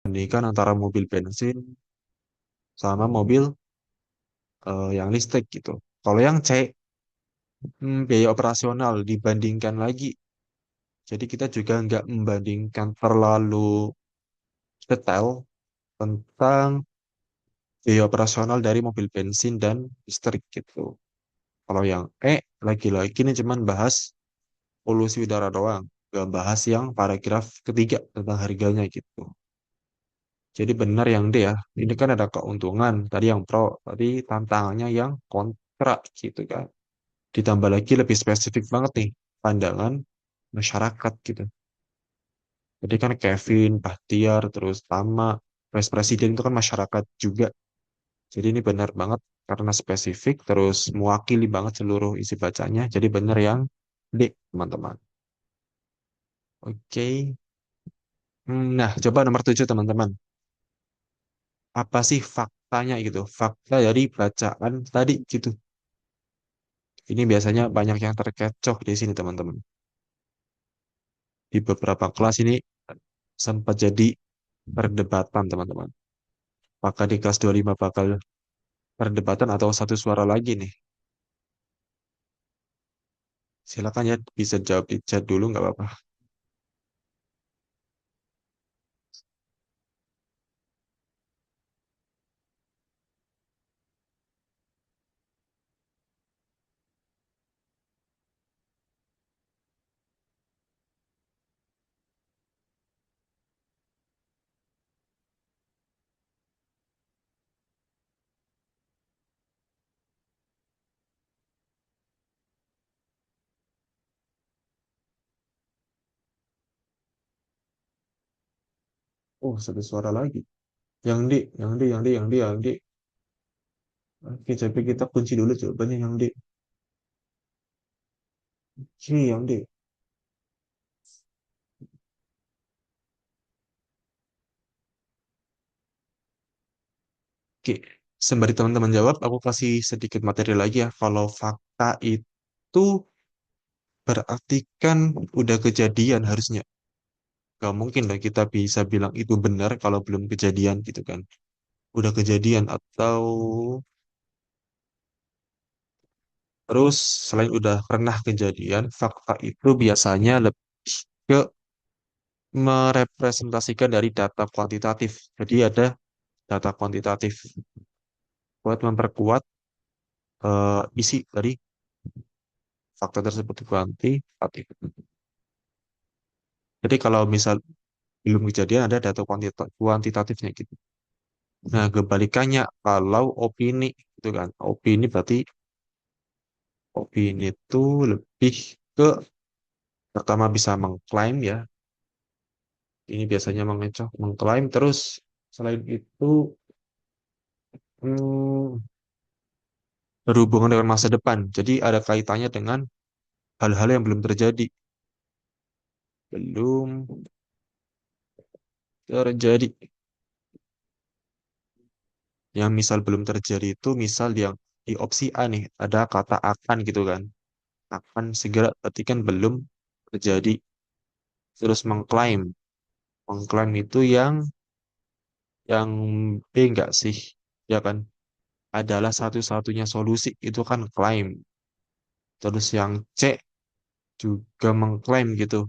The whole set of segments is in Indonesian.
Bandingkan antara mobil bensin sama mobil yang listrik gitu. Kalau yang C, biaya operasional dibandingkan lagi. Jadi kita juga nggak membandingkan terlalu detail tentang biaya operasional dari mobil bensin dan listrik gitu. Kalau yang lagi-lagi ini cuman bahas polusi udara doang, nggak bahas yang paragraf ketiga tentang harganya gitu. Jadi benar yang D ya. Ini kan ada keuntungan. Tadi yang pro, tadi tantangannya yang kontra gitu kan. Ditambah lagi lebih spesifik banget nih pandangan masyarakat gitu. Jadi kan Kevin, Bahtiar, terus Tama, Vice Presiden itu kan masyarakat juga. Jadi ini benar banget karena spesifik, terus mewakili banget seluruh isi bacanya. Jadi benar yang D, teman-teman. Oke. Nah, coba nomor 7, teman-teman. Apa sih faktanya gitu? Fakta dari bacaan tadi gitu. Ini biasanya banyak yang terkecoh di sini, teman-teman. Di beberapa kelas ini sempat jadi perdebatan, teman-teman. Apakah di kelas 25 bakal perdebatan atau satu suara lagi nih? Silakan ya, bisa jawab di chat dulu, nggak apa-apa. Oh, satu suara lagi. Yang D, yang D, yang D, yang D, yang D. Oke, tapi kita kunci dulu jawabannya yang D. Oke, yang D. Oke, sembari teman-teman jawab, aku kasih sedikit materi lagi ya. Kalau fakta itu berarti kan udah kejadian harusnya. Gak mungkin lah kita bisa bilang itu benar kalau belum kejadian gitu kan. Udah kejadian atau terus selain udah pernah kejadian, fakta itu biasanya lebih ke merepresentasikan dari data kuantitatif. Jadi ada data kuantitatif buat memperkuat isi dari fakta tersebut kuantitatif. Jadi kalau misal belum kejadian ada data kuantitatifnya gitu. Nah, kebalikannya kalau opini itu kan, opini berarti opini itu lebih ke pertama bisa mengklaim ya. Ini biasanya mengecoh, mengklaim terus selain itu hmm, berhubungan dengan masa depan. Jadi ada kaitannya dengan hal-hal yang belum terjadi. Belum terjadi. Yang misal belum terjadi itu misal yang di opsi A nih, ada kata akan gitu kan. Akan segera berarti kan belum terjadi. Terus mengklaim. Mengklaim itu yang B enggak sih? Ya kan? Adalah satu-satunya solusi itu kan klaim. Terus yang C juga mengklaim gitu.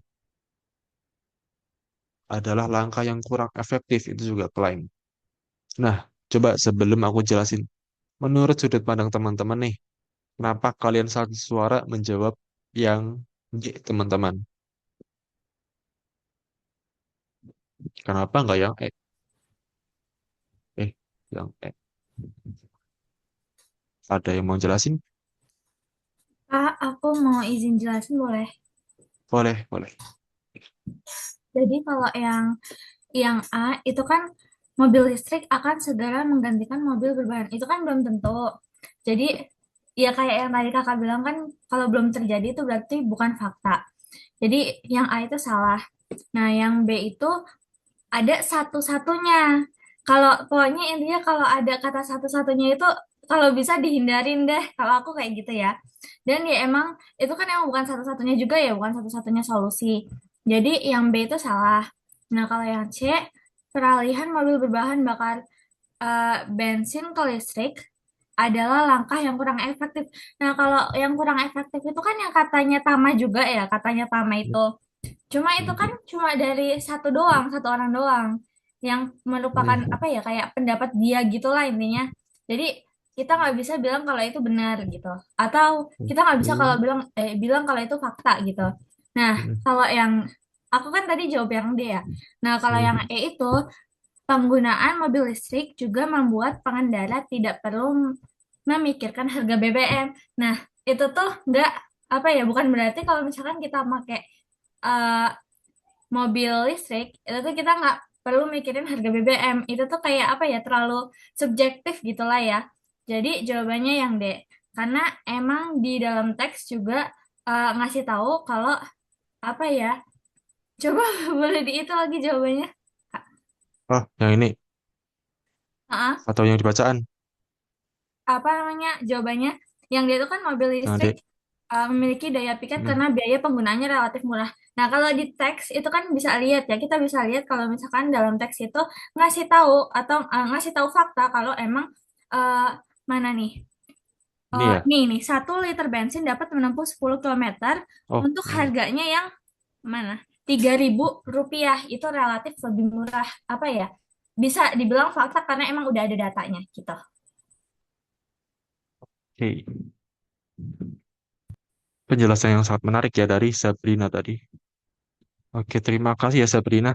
Adalah langkah yang kurang efektif itu juga klaim. Nah, coba sebelum aku jelasin, menurut sudut pandang teman-teman nih, kenapa kalian satu suara menjawab yang G, teman-teman? Kenapa nggak yang E? Eh, yang E. Ada yang mau jelasin? Kak, aku mau izin jelasin boleh? Boleh, boleh. Jadi kalau yang A itu kan mobil listrik akan segera menggantikan mobil berbahan. Itu kan belum tentu. Jadi ya kayak yang tadi kakak bilang kan kalau belum terjadi itu berarti bukan fakta. Jadi yang A itu salah. Nah yang B itu ada satu-satunya. Kalau pokoknya intinya kalau ada kata satu-satunya itu kalau bisa dihindarin deh. Kalau aku kayak gitu ya. Dan ya emang itu kan emang bukan satu-satunya juga ya, bukan satu-satunya solusi. Jadi yang B itu salah. Nah, kalau yang C peralihan mobil berbahan bakar bensin ke listrik adalah langkah yang kurang efektif. Nah, kalau yang kurang efektif itu kan yang katanya Tama juga ya, katanya Tama itu. Cuma itu kan cuma dari satu doang, satu orang doang yang merupakan apa ya kayak pendapat dia gitulah intinya. Jadi kita nggak bisa bilang kalau itu benar gitu, atau kita nggak bisa kalau Oke. bilang kalau itu fakta gitu. Nah, kalau yang aku kan tadi jawab yang D ya. Nah, kalau yang E itu penggunaan mobil listrik juga membuat pengendara tidak perlu memikirkan harga BBM. Nah, itu tuh nggak apa ya, bukan berarti kalau misalkan kita pakai eh, mobil listrik, itu tuh kita nggak perlu mikirin harga BBM. Itu tuh kayak apa ya, terlalu subjektif gitulah ya. Jadi jawabannya yang D. Karena emang di dalam teks juga ngasih tahu kalau apa ya, coba boleh di itu lagi jawabannya. Oh, yang ini Ah, atau yang dibacaan? apa namanya jawabannya yang dia itu kan mobil Yang listrik adik. memiliki daya pikat Hmm. karena biaya penggunaannya relatif murah. Nah, kalau di teks itu kan bisa lihat ya, kita bisa lihat kalau misalkan dalam teks itu ngasih tahu atau ngasih tahu fakta kalau emang eh, mana nih? Ini ya. Nih, 1 liter bensin dapat menempuh 10 kilometer Oh, untuk yang ini. harganya yang mana? Rp3.000 itu relatif lebih murah. Apa ya? Bisa dibilang fakta karena emang udah ada datanya gitu. Oke. Penjelasan yang sangat menarik ya dari Sabrina tadi. Oke, terima kasih ya Sabrina.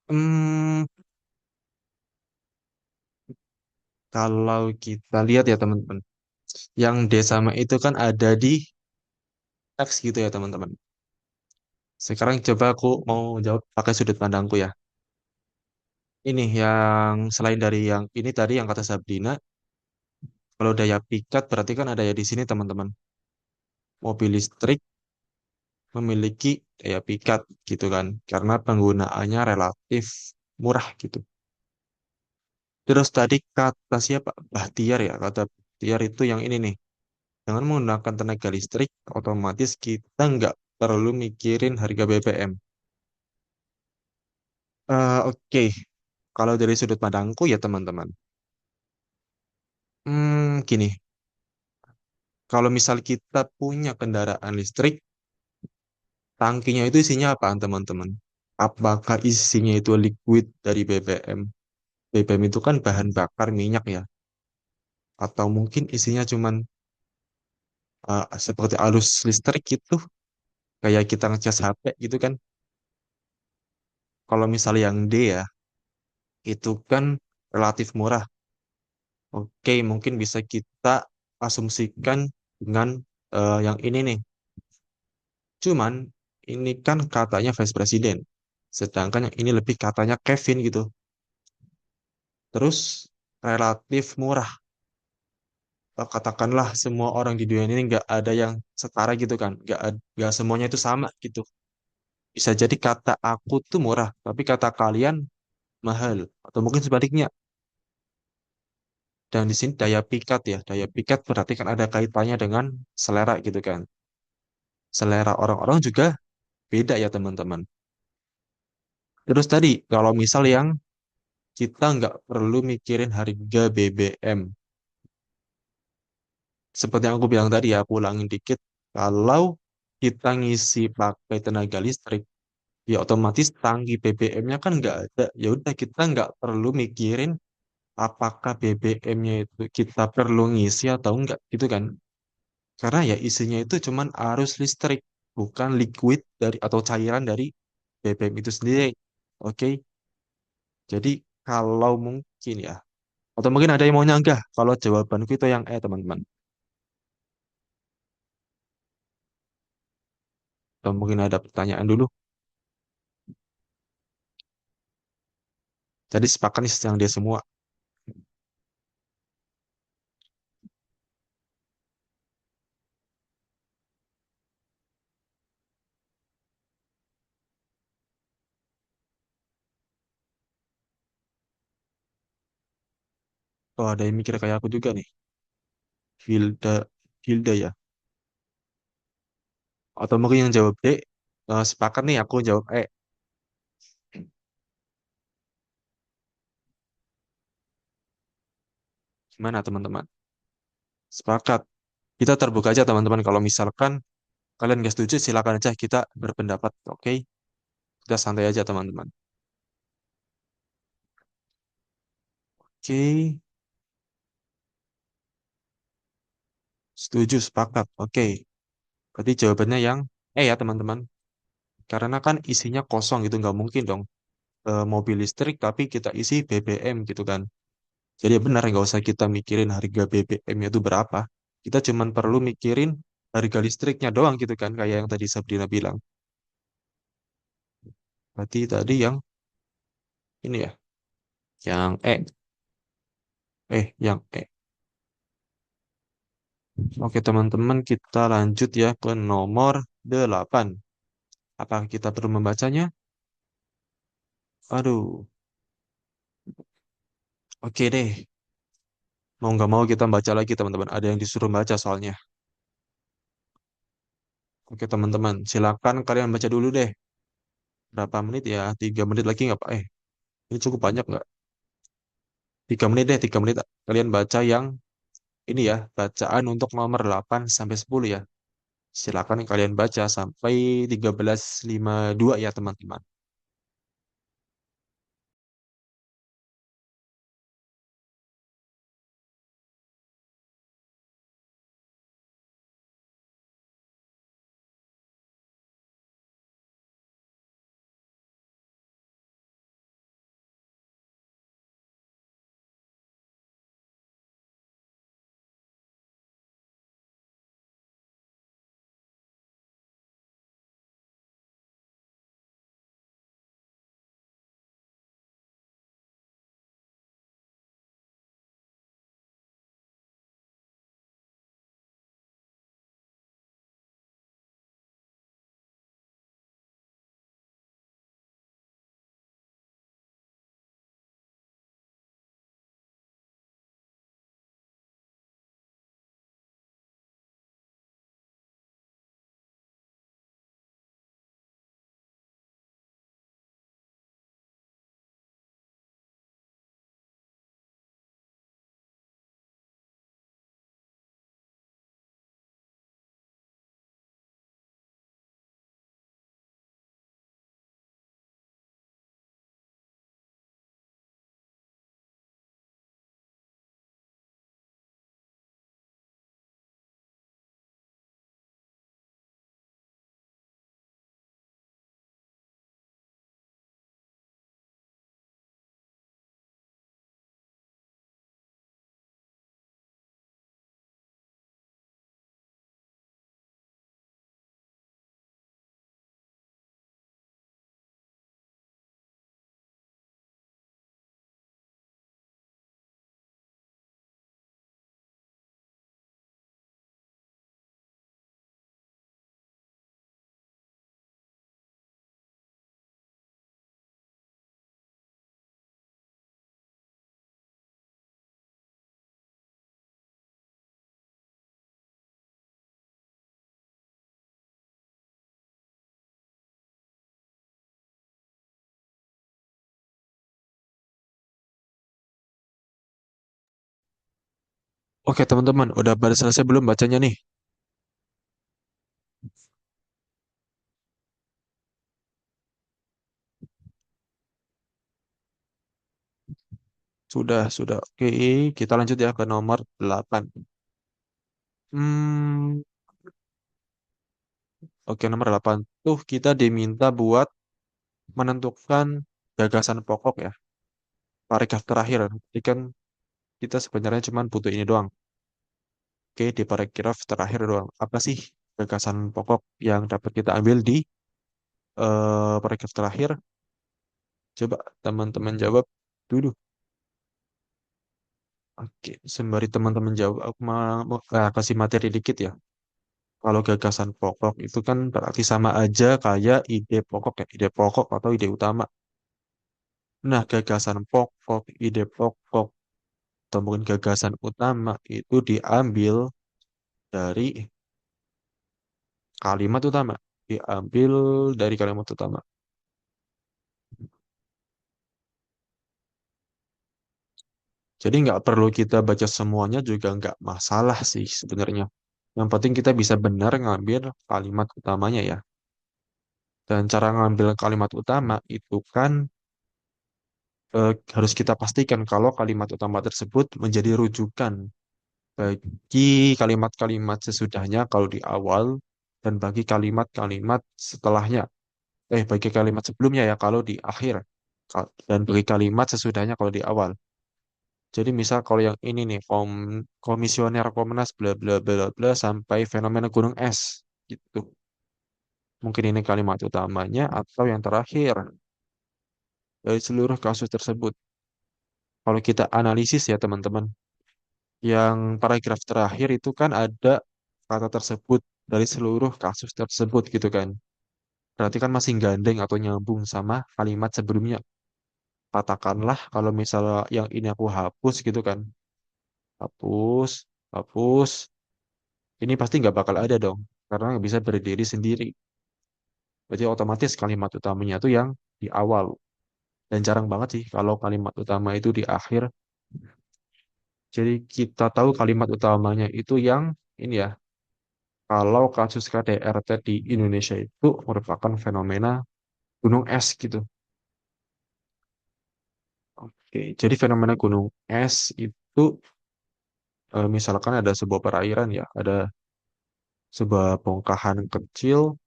Hmm, kalau kita lihat ya teman-teman, yang D sama itu kan ada di teks gitu ya teman-teman. Sekarang coba aku mau jawab pakai sudut pandangku ya. Ini yang selain dari yang ini tadi yang kata Sabrina, kalau daya pikat berarti kan ada ya di sini teman-teman. Mobil listrik memiliki daya pikat gitu kan, karena penggunaannya relatif murah gitu. Terus tadi kata siapa? Bahtiar ya, kata Bahtiar itu yang ini nih. Dengan menggunakan tenaga listrik, otomatis kita nggak perlu mikirin harga BBM. Oke, kalau dari sudut pandangku ya teman-teman. Gini, kalau misal kita punya kendaraan listrik, tangkinya itu isinya apaan teman-teman? Apakah isinya itu liquid dari BBM? BBM itu kan bahan bakar minyak ya. Atau mungkin isinya cuman seperti arus listrik gitu, kayak kita ngecas HP gitu kan. Kalau misal yang D ya, itu kan relatif murah. Oke, mungkin bisa kita asumsikan dengan yang ini nih. Cuman ini kan katanya Vice Presiden. Sedangkan yang ini lebih katanya Kevin gitu. Terus relatif murah. Katakanlah semua orang di dunia ini nggak ada yang setara gitu kan. Nggak semuanya itu sama gitu. Bisa jadi kata aku tuh murah, tapi kata kalian mahal. Atau mungkin sebaliknya. Dan di sini daya pikat ya. Daya pikat berarti kan ada kaitannya dengan selera gitu kan. Selera orang-orang juga beda ya teman-teman. Terus tadi, kalau misal yang kita nggak perlu mikirin harga BBM. Seperti yang aku bilang tadi ya, aku ulangin dikit. Kalau kita ngisi pakai tenaga listrik, ya otomatis tangki BBM-nya kan nggak ada. Ya udah kita nggak perlu mikirin apakah BBM-nya itu kita perlu ngisi atau enggak gitu kan. Karena ya isinya itu cuman arus listrik, bukan liquid dari atau cairan dari BBM itu sendiri. Oke, jadi kalau mungkin ya, atau mungkin ada yang mau nyanggah kalau jawabanku itu yang teman-teman. Atau mungkin ada pertanyaan dulu. Jadi sepakat nih yang dia semua. Oh, ada yang mikir kayak aku juga nih. Hilda, Hilda ya. Atau mungkin yang jawab D. Sepakat nih aku jawab E. Gimana teman-teman? Sepakat. Kita terbuka aja teman-teman. Kalau misalkan kalian nggak setuju, silakan aja kita berpendapat. Oke? Kita santai aja teman-teman. Oke, setuju, sepakat. Oke, berarti jawabannya yang ya teman-teman. Karena kan isinya kosong gitu, nggak mungkin dong mobil listrik tapi kita isi BBM gitu kan. Jadi benar nggak usah kita mikirin harga BBM itu berapa. Kita cuman perlu mikirin harga listriknya doang gitu kan, kayak yang tadi Sabrina bilang. Berarti tadi yang ini ya, yang yang E. Oke teman-teman, kita lanjut ya ke nomor 8. Apakah kita perlu membacanya? Aduh, oke deh. Mau nggak mau kita baca lagi teman-teman. Ada yang disuruh baca soalnya. Oke teman-teman, silakan kalian baca dulu deh. Berapa menit ya? 3 menit lagi nggak Pak? Ini cukup banyak nggak? 3 menit deh, 3 menit. Kalian baca yang ini ya, bacaan untuk nomor 8 sampai 10 ya. Silakan kalian baca sampai 13.52 ya teman-teman. Oke teman-teman, udah pada selesai belum bacanya nih? Sudah, sudah. Oke, kita lanjut ya ke nomor 8. Hmm, oke nomor 8 tuh kita diminta buat menentukan gagasan pokok ya. Paragraf terakhir. Jadi kan kita sebenarnya cuma butuh ini doang. Oke, di paragraf terakhir doang. Apa sih gagasan pokok yang dapat kita ambil di paragraf terakhir? Coba teman-teman jawab dulu. Oke, sembari teman-teman jawab, aku mau kasih materi dikit ya. Kalau gagasan pokok itu kan berarti sama aja kayak ide pokok ya, ide pokok atau ide utama. Nah, gagasan pokok, ide pokok, atau mungkin gagasan utama itu diambil dari kalimat utama. Diambil dari kalimat utama. Jadi nggak perlu kita baca semuanya juga nggak masalah sih sebenarnya. Yang penting kita bisa benar ngambil kalimat utamanya ya. Dan cara ngambil kalimat utama itu kan harus kita pastikan kalau kalimat utama tersebut menjadi rujukan bagi kalimat-kalimat sesudahnya kalau di awal dan bagi kalimat-kalimat setelahnya. Bagi kalimat sebelumnya ya kalau di akhir. Dan bagi kalimat sesudahnya kalau di awal. Jadi misal kalau yang ini nih, komisioner Komnas bla bla bla bla sampai fenomena gunung es gitu. Mungkin ini kalimat utamanya atau yang terakhir dari seluruh kasus tersebut. Kalau kita analisis ya teman-teman, yang paragraf terakhir itu kan ada kata tersebut dari seluruh kasus tersebut gitu kan. Berarti kan masih gandeng atau nyambung sama kalimat sebelumnya. Katakanlah kalau misalnya yang ini aku hapus gitu kan. Hapus, hapus. Ini pasti nggak bakal ada dong. Karena nggak bisa berdiri sendiri. Berarti otomatis kalimat utamanya itu yang di awal. Dan jarang banget sih kalau kalimat utama itu di akhir. Jadi kita tahu kalimat utamanya itu yang ini ya. Kalau kasus KDRT di Indonesia itu merupakan fenomena gunung es gitu. Oke, jadi fenomena gunung es itu misalkan ada sebuah perairan ya, ada sebuah bongkahan kecil,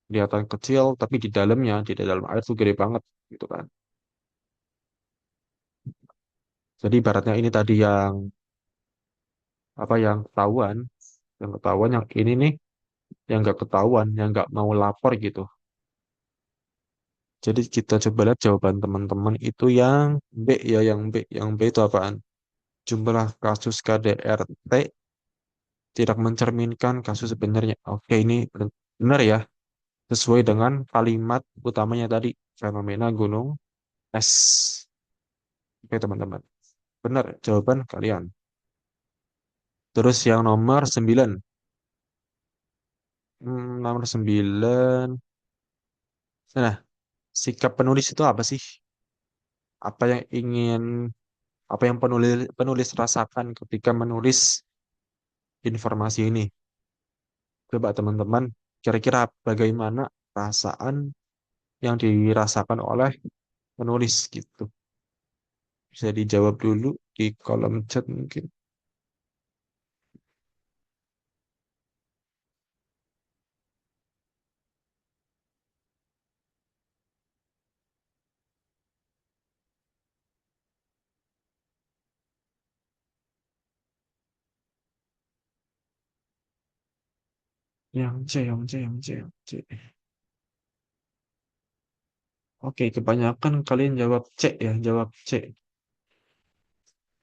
kelihatan kecil, tapi di dalamnya, di dalam air tuh gede banget gitu kan. Jadi ibaratnya ini tadi yang apa yang ketahuan yang ini nih yang nggak ketahuan, yang nggak mau lapor gitu. Jadi kita coba lihat jawaban teman-teman itu yang B ya, yang B itu apaan? Jumlah kasus KDRT tidak mencerminkan kasus sebenarnya. Oke, ini benar ya, sesuai dengan kalimat utamanya tadi, fenomena gunung es. Oke, teman-teman. Benar jawaban kalian. Terus yang nomor 9. Nomor 9. Nah, sikap penulis itu apa sih? Apa yang ingin, apa yang penulis penulis rasakan ketika menulis informasi ini? Coba teman-teman, kira-kira bagaimana perasaan yang dirasakan oleh penulis gitu. Bisa dijawab dulu di kolom chat mungkin. Yang C, yang C, yang C, yang C. Oke, kebanyakan kalian jawab C ya, jawab C.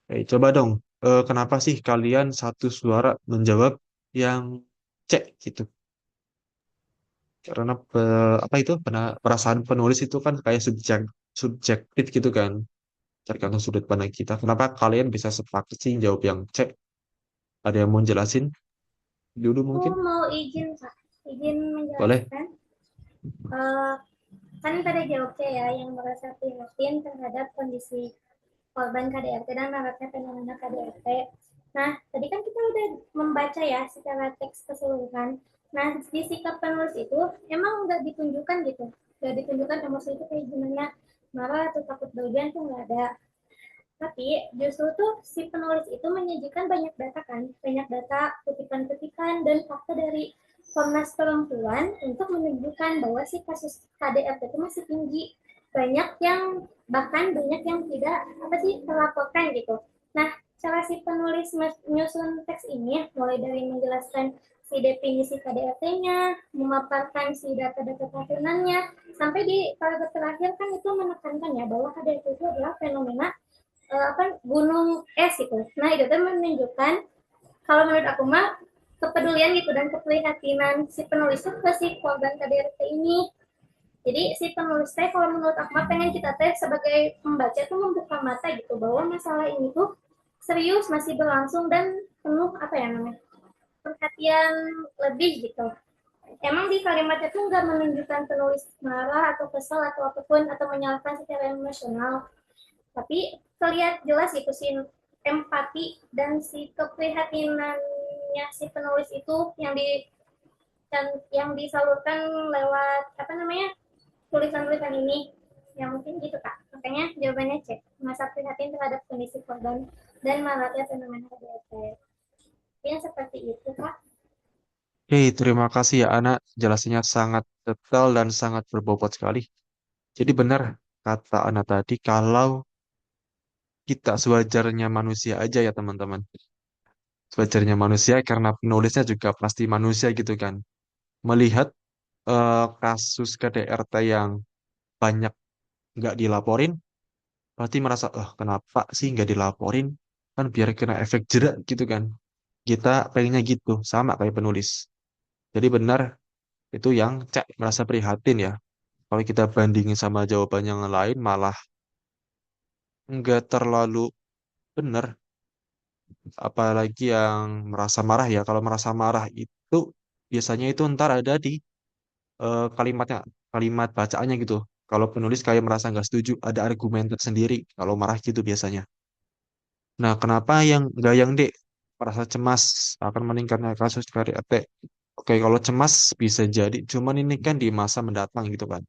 Coba dong, kenapa sih kalian satu suara menjawab yang C gitu? Karena apa itu perasaan penulis itu kan kayak subjektif gitu kan, tergantung sudut pandang kita. Kenapa kalian bisa sepakat sih jawab yang C? Ada yang mau jelasin dulu Aku mungkin? mau izin, Kak. Izin Boleh? menjelaskan. Eh, kan pada jawabnya ya yang merasa prihatin terhadap kondisi korban KDRT dan maraknya fenomena KDRT. Nah, tadi kan kita udah membaca ya secara teks keseluruhan. Nah, di sikap penulis itu emang nggak ditunjukkan gitu. Nggak ditunjukkan emosi itu kayak gimana, marah atau takut berlebihan tuh nggak ada. Tapi justru tuh si penulis itu menyajikan banyak data kan, banyak data, kutipan-kutipan, dan fakta dari Komnas Perempuan untuk menunjukkan bahwa si kasus KDRT itu masih tinggi. Banyak yang, bahkan banyak yang tidak apa sih terlaporkan gitu. Nah, cara si penulis menyusun teks ini mulai dari menjelaskan si definisi KDRT-nya, memaparkan si data-data tahunannya, sampai di paragraf terakhir kan itu menekankan ya bahwa KDRT itu adalah fenomena apa gunung es itu. Nah itu tuh menunjukkan kalau menurut aku mah kepedulian gitu dan keprihatinan si penulis itu ke si korban KDRT ini. Jadi si penulis teh kalau menurut aku mah pengen kita teh sebagai pembaca tuh membuka mata gitu bahwa masalah ini tuh serius masih berlangsung dan penuh apa ya namanya perhatian lebih gitu. Emang di kalimatnya tuh nggak menunjukkan penulis marah atau kesal atau apapun atau menyalahkan secara emosional, tapi terlihat jelas gitu sih empati dan si keprihatinannya si penulis itu yang disalurkan lewat apa namanya tulisan-tulisan ini, ya mungkin gitu kak, makanya jawabannya cek, masa prihatin terhadap kondisi korban dan maraknya fenomena KDRT, yang seperti itu kak. Oke, terima kasih ya Ana. Jelasannya sangat detail dan sangat berbobot sekali. Jadi benar kata Ana tadi kalau kita sewajarnya manusia aja ya teman-teman. Sewajarnya manusia karena penulisnya juga pasti manusia gitu kan. Melihat kasus KDRT yang banyak nggak dilaporin, pasti merasa, oh kenapa sih nggak dilaporin? Kan biar kena efek jerak gitu kan. Kita pengennya gitu, sama kayak penulis. Jadi benar itu yang Cak merasa prihatin ya. Kalau kita bandingin sama jawaban yang lain malah nggak terlalu benar. Apalagi yang merasa marah ya. Kalau merasa marah itu biasanya itu ntar ada di kalimatnya, kalimat bacaannya gitu. Kalau penulis kayak merasa nggak setuju, ada argumen tersendiri. Kalau marah gitu biasanya. Nah, kenapa yang nggak yang D merasa cemas akan meningkatnya kasus KDRT? Oke, kalau cemas bisa jadi, cuman ini kan di masa mendatang gitu kan.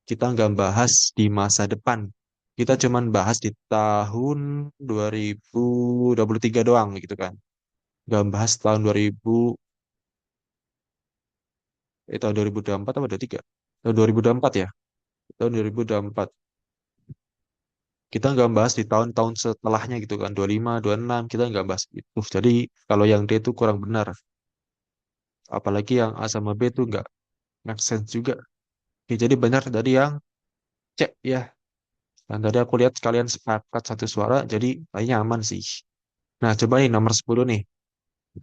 Kita nggak bahas di masa depan. Kita cuman bahas di tahun 2023 doang gitu kan. Nggak bahas tahun 2000, tahun 2024 atau 23? Tahun 2024 ya. Tahun 2024. Kita nggak bahas di tahun-tahun setelahnya gitu kan. 25, 26, kita nggak bahas itu. Jadi kalau yang D itu kurang benar. Apalagi yang A sama B itu nggak make sense juga. Oke, jadi benar tadi yang C ya. Dan tadi aku lihat kalian sepakat satu suara, jadi kayaknya aman sih. Nah, coba nih nomor 10 nih.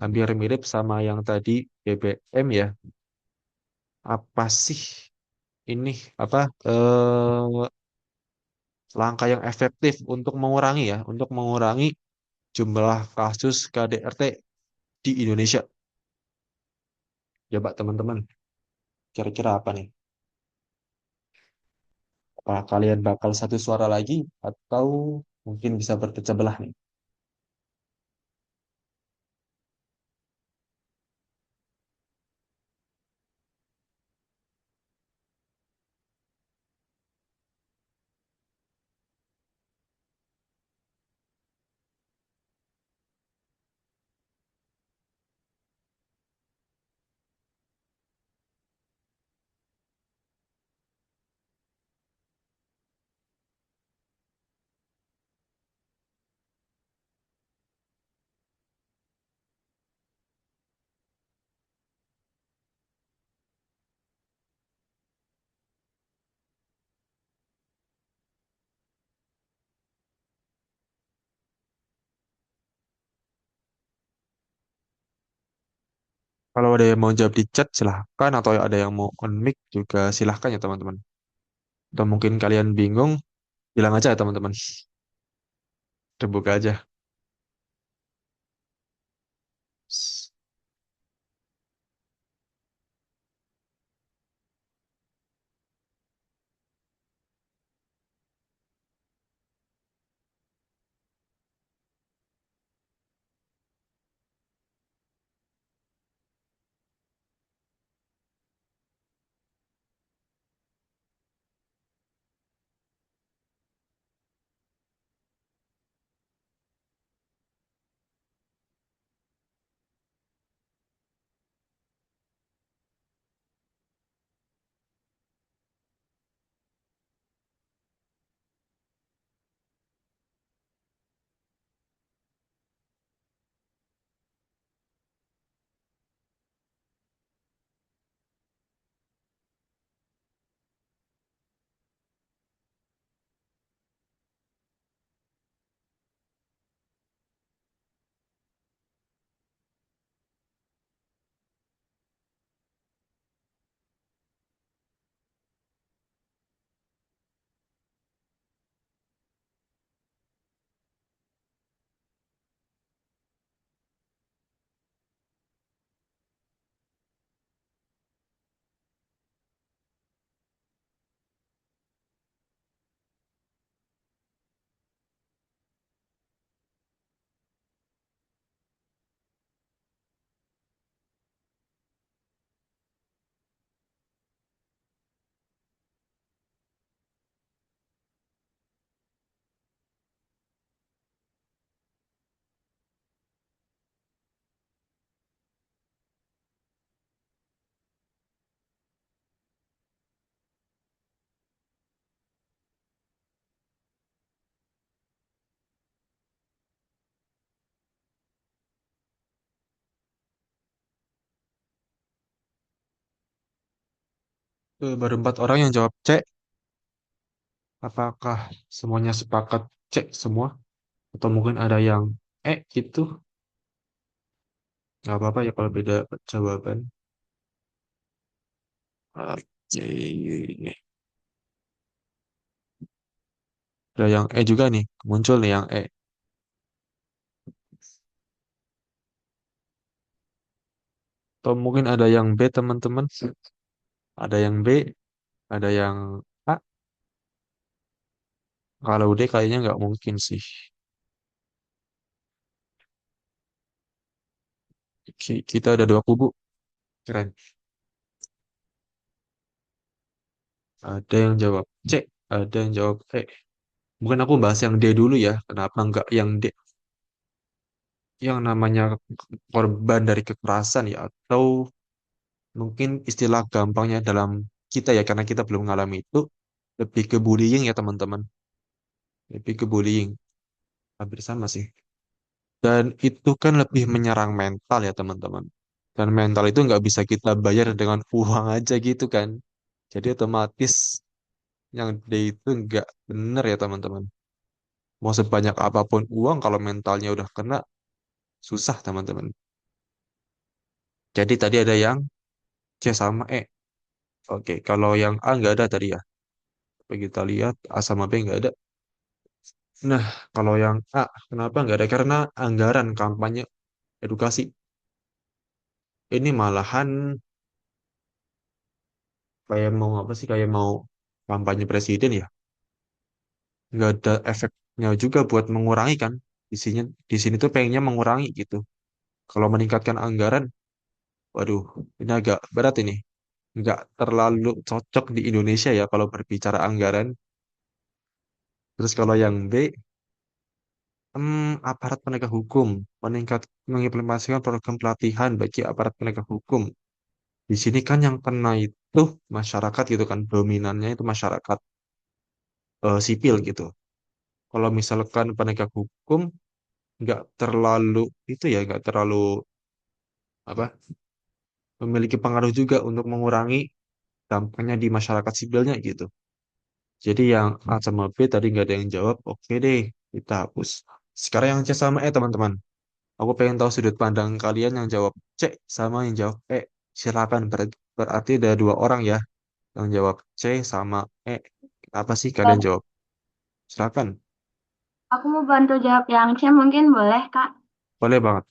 Hampir mirip sama yang tadi BBM ya. Apa sih ini apa langkah yang efektif untuk mengurangi ya, untuk mengurangi jumlah kasus KDRT di Indonesia? Coba teman-teman, kira-kira apa nih? Apa kalian bakal satu suara lagi atau mungkin bisa berpecah belah nih? Kalau ada yang mau jawab di chat silahkan, atau ada yang mau on mic juga silahkan ya teman-teman. Atau mungkin kalian bingung, bilang aja ya teman-teman. Terbuka aja. Baru 4 orang yang jawab C. Apakah semuanya sepakat C semua? Atau mungkin ada yang gitu? Nggak apa-apa ya kalau beda jawaban. Oke. Ada yang juga nih. Muncul nih yang Atau mungkin ada yang B, teman-teman. Ada yang B, ada yang A. Kalau D kayaknya nggak mungkin sih. Kita ada 2 kubu. Keren. Ada yang jawab C, ada yang jawab E. Mungkin aku bahas yang D dulu ya. Kenapa nggak yang D? Yang namanya korban dari kekerasan ya. Atau mungkin istilah gampangnya dalam kita ya. Karena kita belum mengalami itu. Lebih ke bullying ya teman-teman. Lebih ke bullying. Hampir sama sih. Dan itu kan lebih menyerang mental ya teman-teman. Dan mental itu nggak bisa kita bayar dengan uang aja gitu kan. Jadi otomatis yang D itu nggak bener ya teman-teman. Mau sebanyak apapun uang kalau mentalnya udah kena, susah teman-teman. Jadi tadi ada yang C sama E. Oke, kalau yang A nggak ada tadi ya. Coba kita lihat A sama B nggak ada. Nah, kalau yang A, kenapa nggak ada? Karena anggaran kampanye edukasi. Ini malahan kayak mau apa sih? Kayak mau kampanye presiden ya. Nggak ada efeknya juga buat mengurangi kan. Di sini tuh pengennya mengurangi gitu. Kalau meningkatkan anggaran, waduh, ini agak berat ini. Nggak terlalu cocok di Indonesia ya kalau berbicara anggaran. Terus kalau yang B, aparat penegak hukum mengimplementasikan program pelatihan bagi aparat penegak hukum. Di sini kan yang kena itu masyarakat gitu kan, dominannya itu masyarakat sipil gitu. Kalau misalkan penegak hukum nggak terlalu itu ya, nggak terlalu apa memiliki pengaruh juga untuk mengurangi dampaknya di masyarakat sipilnya gitu. Jadi yang A sama B tadi nggak ada yang jawab, oke deh, kita hapus. Sekarang yang C sama E teman-teman. Aku pengen tahu sudut pandang kalian yang jawab C sama yang jawab E. Silakan, berarti ada 2 orang ya yang jawab C sama E. Apa sih kalian jawab? Silakan, Aku mau bantu jawab yang C mungkin boleh, Kak? boleh banget.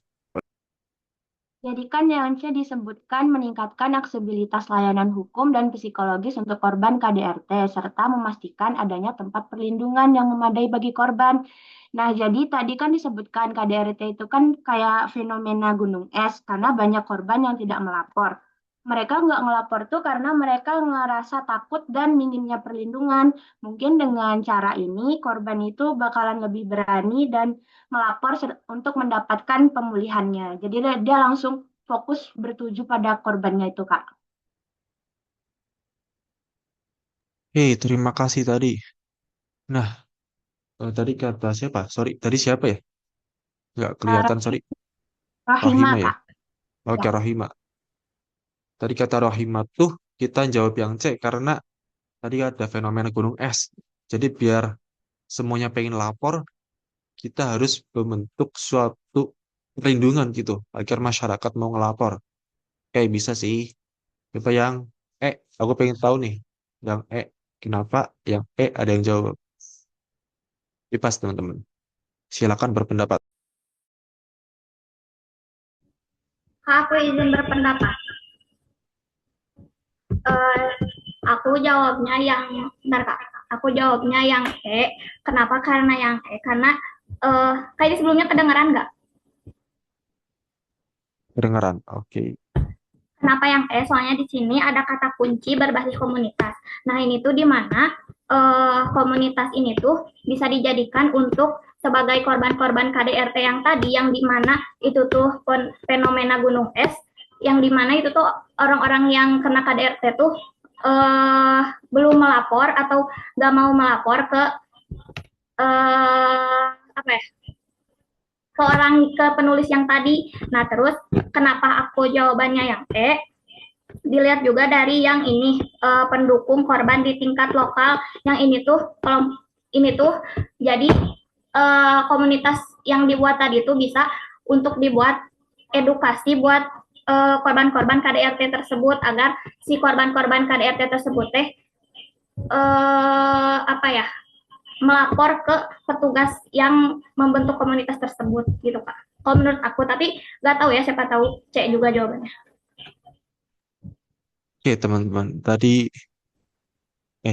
Jadi kan yang C disebutkan meningkatkan aksesibilitas layanan hukum dan psikologis untuk korban KDRT, serta memastikan adanya tempat perlindungan yang memadai bagi korban. Nah, jadi tadi kan disebutkan KDRT itu kan kayak fenomena gunung es, karena banyak korban yang tidak melapor. Mereka nggak ngelapor tuh karena mereka ngerasa takut dan minimnya perlindungan. Mungkin dengan cara ini korban itu bakalan lebih berani dan melapor untuk mendapatkan pemulihannya. Jadi dia langsung fokus bertuju pada korbannya itu, Kak. Hei, terima kasih tadi. Nah, tadi kata siapa? Sorry, tadi siapa ya? Nggak kelihatan, sorry. Rohima, Rohima ya? Kak. Oke, Ya. Rohima. Tadi kata Rohima tuh kita jawab yang C karena tadi ada fenomena gunung es. Jadi biar semuanya pengen lapor, kita harus membentuk suatu perlindungan gitu agar masyarakat mau ngelapor. Kayak bisa sih. Coba yang aku pengen tahu nih. Yang kenapa yang ada yang jawab? Bebas teman-teman. Silakan berpendapat. Kak, aku izin berpendapat. Eh, aku jawabnya yang Bentar, Kak. Aku jawabnya yang E. Kenapa? Karena yang E. Karena kayak di sebelumnya kedengeran nggak? Kedengaran. Oke. Kenapa yang E? Soalnya di sini ada kata kunci berbasis komunitas. Nah, ini tuh di mana komunitas ini tuh bisa dijadikan untuk sebagai korban-korban KDRT yang tadi, yang di mana itu tuh fenomena gunung es, yang di mana itu tuh orang-orang yang kena KDRT tuh belum melapor atau nggak mau melapor ke apa ya, ke penulis yang tadi. Nah, terus kenapa aku jawabannya yang E? dilihat juga dari yang ini pendukung korban di tingkat lokal. Yang ini tuh kalau ini tuh jadi komunitas yang dibuat tadi tuh bisa untuk dibuat edukasi buat korban-korban KDRT tersebut agar si korban-korban KDRT tersebut teh apa ya melapor ke petugas yang membentuk komunitas tersebut gitu kak. Kalau menurut aku, tapi nggak tahu ya, siapa tahu cek juga jawabannya. Oke, teman-teman. Tadi,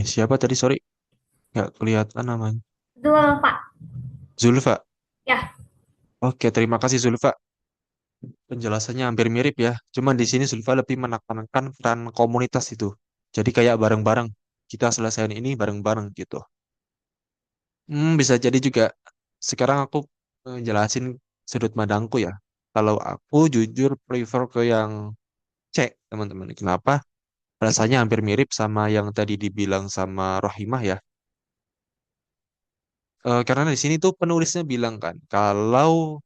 siapa tadi? Sorry, nggak kelihatan namanya. Betul pak. Zulfa. Ya. Oke, terima kasih Zulfa. Penjelasannya hampir mirip ya. Cuman di sini Zulfa lebih menekankan peran komunitas itu. Jadi kayak bareng-bareng. Kita selesaiin ini bareng-bareng gitu. Bisa jadi juga. Sekarang aku jelasin sudut pandangku ya. Kalau aku jujur prefer ke yang C, teman-teman. Kenapa? Rasanya hampir mirip sama yang tadi dibilang sama Rohimah ya. Karena di sini tuh penulisnya bilang kan, kalau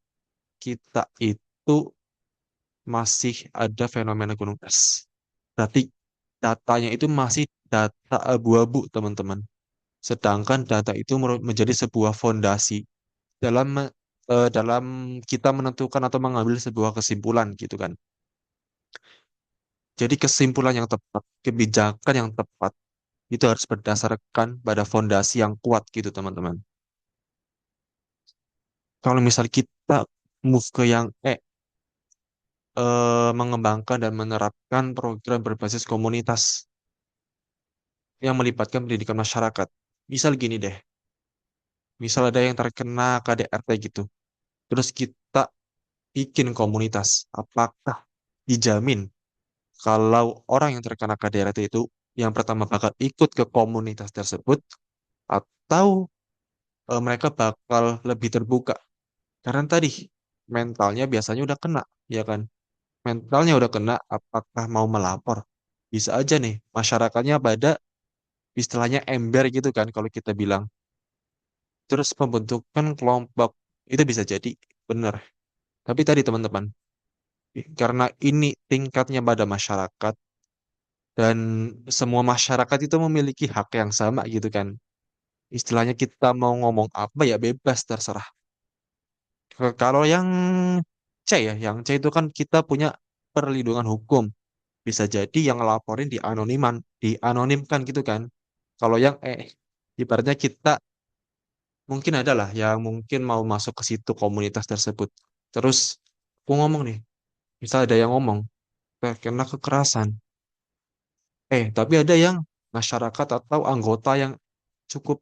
kita itu masih ada fenomena gunung es. Berarti datanya itu masih data abu-abu, teman-teman. Sedangkan data itu menjadi sebuah fondasi dalam dalam kita menentukan atau mengambil sebuah kesimpulan gitu kan. Jadi kesimpulan yang tepat, kebijakan yang tepat itu harus berdasarkan pada fondasi yang kuat gitu, teman-teman. Kalau misal kita move ke yang mengembangkan dan menerapkan program berbasis komunitas yang melibatkan pendidikan masyarakat. Misal gini deh, misal ada yang terkena KDRT gitu, terus kita bikin komunitas, apakah dijamin kalau orang yang terkena KDRT itu yang pertama bakal ikut ke komunitas tersebut atau mereka bakal lebih terbuka? Karena tadi mentalnya biasanya udah kena, ya kan? Mentalnya udah kena, apakah mau melapor? Bisa aja nih, masyarakatnya pada istilahnya ember gitu kan kalau kita bilang. Terus pembentukan kelompok itu bisa jadi benar. Tapi tadi teman-teman, karena ini tingkatnya pada masyarakat dan semua masyarakat itu memiliki hak yang sama gitu kan. Istilahnya kita mau ngomong apa ya bebas terserah. Kalau yang C ya, yang C itu kan kita punya perlindungan hukum. Bisa jadi yang ngelaporin dianonimkan gitu kan. Kalau yang ibaratnya kita mungkin ada lah yang mungkin mau masuk ke situ komunitas tersebut. Terus aku ngomong nih, misal ada yang ngomong terkena kekerasan. Tapi ada yang masyarakat atau anggota yang cukup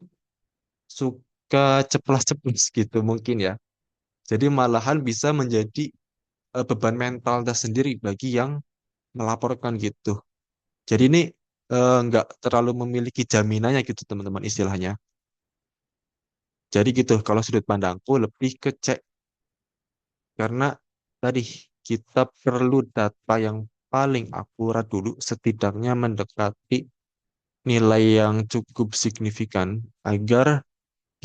suka ceplas-ceplos gitu mungkin ya. Jadi malahan bisa menjadi beban mental tersendiri bagi yang melaporkan gitu. Jadi ini nggak terlalu memiliki jaminannya gitu teman-teman istilahnya. Jadi gitu, kalau sudut pandangku lebih ke cek karena tadi kita perlu data yang paling akurat dulu, setidaknya mendekati nilai yang cukup signifikan agar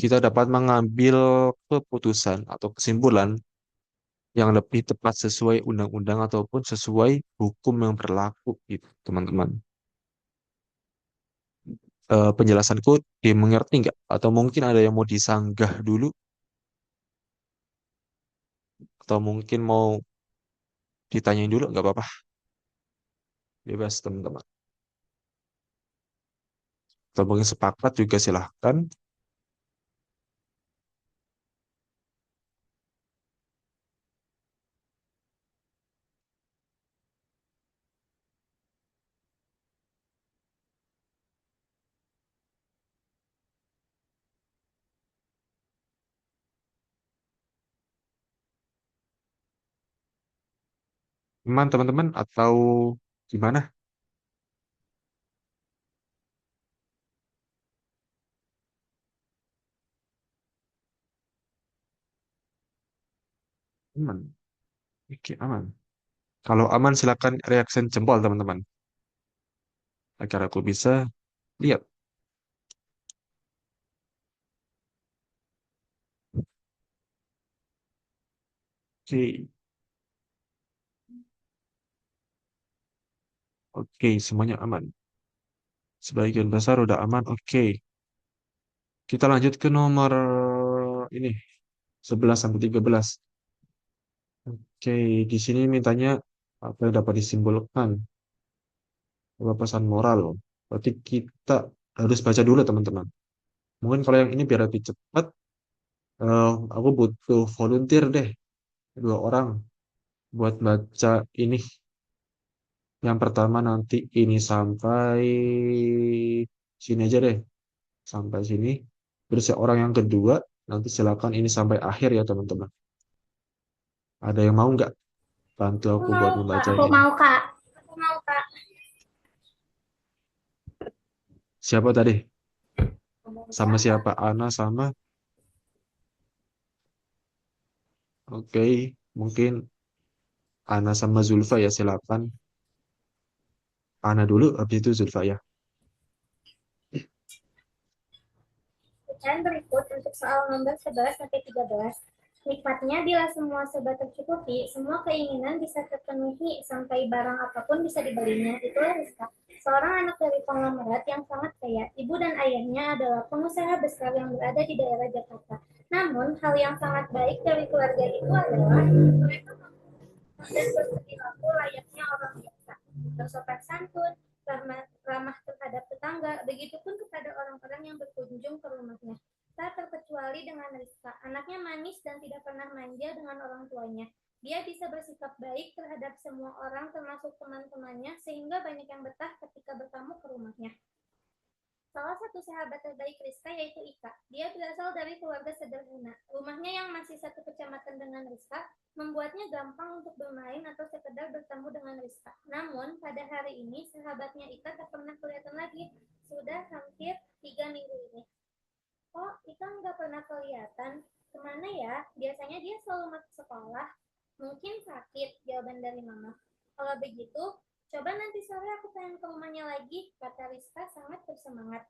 kita dapat mengambil keputusan atau kesimpulan yang lebih tepat sesuai undang-undang ataupun sesuai hukum yang berlaku gitu, teman-teman. Penjelasanku dimengerti nggak? Atau mungkin ada yang mau disanggah dulu? Atau mungkin mau ditanyain dulu? Nggak apa-apa. Bebas, teman-teman. Atau mungkin sepakat juga silahkan. Aman, teman-teman? Atau gimana? Aman. Oke, aman. Kalau aman, silakan reaction jempol, teman-teman. Agar aku bisa lihat. Oke. Oke, semuanya aman. Sebagian besar udah aman. Oke. Kita lanjut ke nomor ini 11 sampai 13. Oke, di sini mintanya apa yang dapat disimpulkan? Apa pesan moral? Berarti kita harus baca dulu, teman-teman. Mungkin kalau yang ini biar lebih cepat, aku butuh volunteer deh, 2 orang buat baca ini. Yang pertama nanti ini sampai sini aja deh, sampai sini. Terus yang orang yang kedua nanti silakan ini sampai akhir ya teman-teman. Ada yang mau nggak bantu Aku aku buat mau, Kak. Aku membacanya? mau, Kak. Aku mau, Kak. Siapa tadi? Sama Siapa? siapa? Ana sama. Oke, mungkin Ana sama Zulfa ya silakan. Ana dulu, habis itu Zulfa ya. Bacaan berikut untuk soal nomor 11 sampai 13. Nikmatnya bila semua serba tercukupi, semua keinginan bisa terpenuhi sampai barang apapun bisa dibelinya. Itulah Rizka. Seorang anak dari konglomerat yang sangat kaya, ibu dan ayahnya adalah pengusaha besar yang berada di daerah Jakarta. Namun, hal yang sangat baik dari keluarga itu adalah mereka dan berperilaku layaknya orang biasa, bersopan santun, ramah terhadap tetangga, begitupun kepada orang-orang yang berkunjung ke rumahnya. Tak terkecuali dengan Rizka, anaknya manis dan tidak pernah manja dengan orang tuanya. Dia bisa bersikap baik terhadap semua orang termasuk teman-temannya sehingga banyak yang betah ketika bertamu ke rumahnya. Salah satu sahabat terbaik Rizka yaitu Ika. Dia berasal dari keluarga sederhana. Rumahnya yang masih satu kecamatan dengan Rizka membuatnya gampang untuk bermain atau sekedar bertemu dengan Rizka. Namun, pada hari ini sahabatnya Ika tak pernah kelihatan lagi. Sudah hampir 3 minggu ini. Oh, Ika nggak pernah kelihatan. Kemana ya? Biasanya dia selalu masuk sekolah. Mungkin sakit, jawaban dari mama. Kalau begitu, coba nanti sore aku pengen ke rumahnya lagi, kata Rizka sangat bersemangat.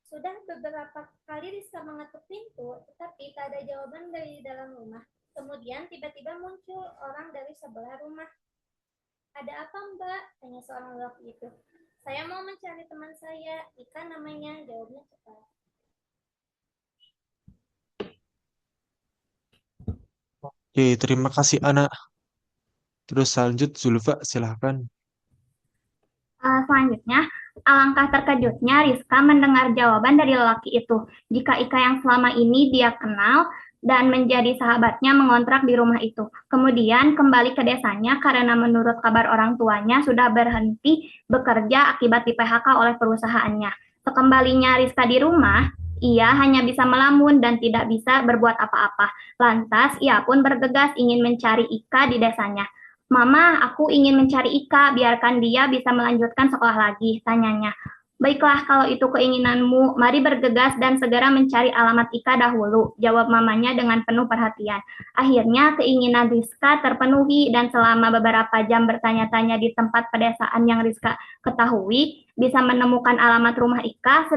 Sudah beberapa kali Rizka mengetuk pintu, tetapi tak ada jawaban dari dalam rumah. Kemudian tiba-tiba muncul orang dari sebelah rumah. Ada apa mbak? Tanya seorang lelaki itu. Saya mau mencari teman saya, Ika namanya, jawabnya cepat. Oke, terima kasih Ana. Terus lanjut Zulfa, silahkan. Selanjutnya, alangkah terkejutnya Rizka mendengar jawaban dari lelaki itu. Jika Ika yang selama ini dia kenal dan menjadi sahabatnya mengontrak di rumah itu. Kemudian kembali ke desanya karena menurut kabar orang tuanya sudah berhenti bekerja akibat di PHK oleh perusahaannya. Sekembalinya Rizka di rumah, ia hanya bisa melamun dan tidak bisa berbuat apa-apa. Lantas ia pun bergegas ingin mencari Ika di desanya. Mama, aku ingin mencari Ika, biarkan dia bisa melanjutkan sekolah lagi, tanyanya. Baiklah, kalau itu keinginanmu, mari bergegas dan segera mencari alamat Ika dahulu, jawab mamanya dengan penuh perhatian. Akhirnya keinginan Rizka terpenuhi dan selama beberapa jam bertanya-tanya di tempat pedesaan yang Rizka ketahui, bisa menemukan alamat rumah Ika,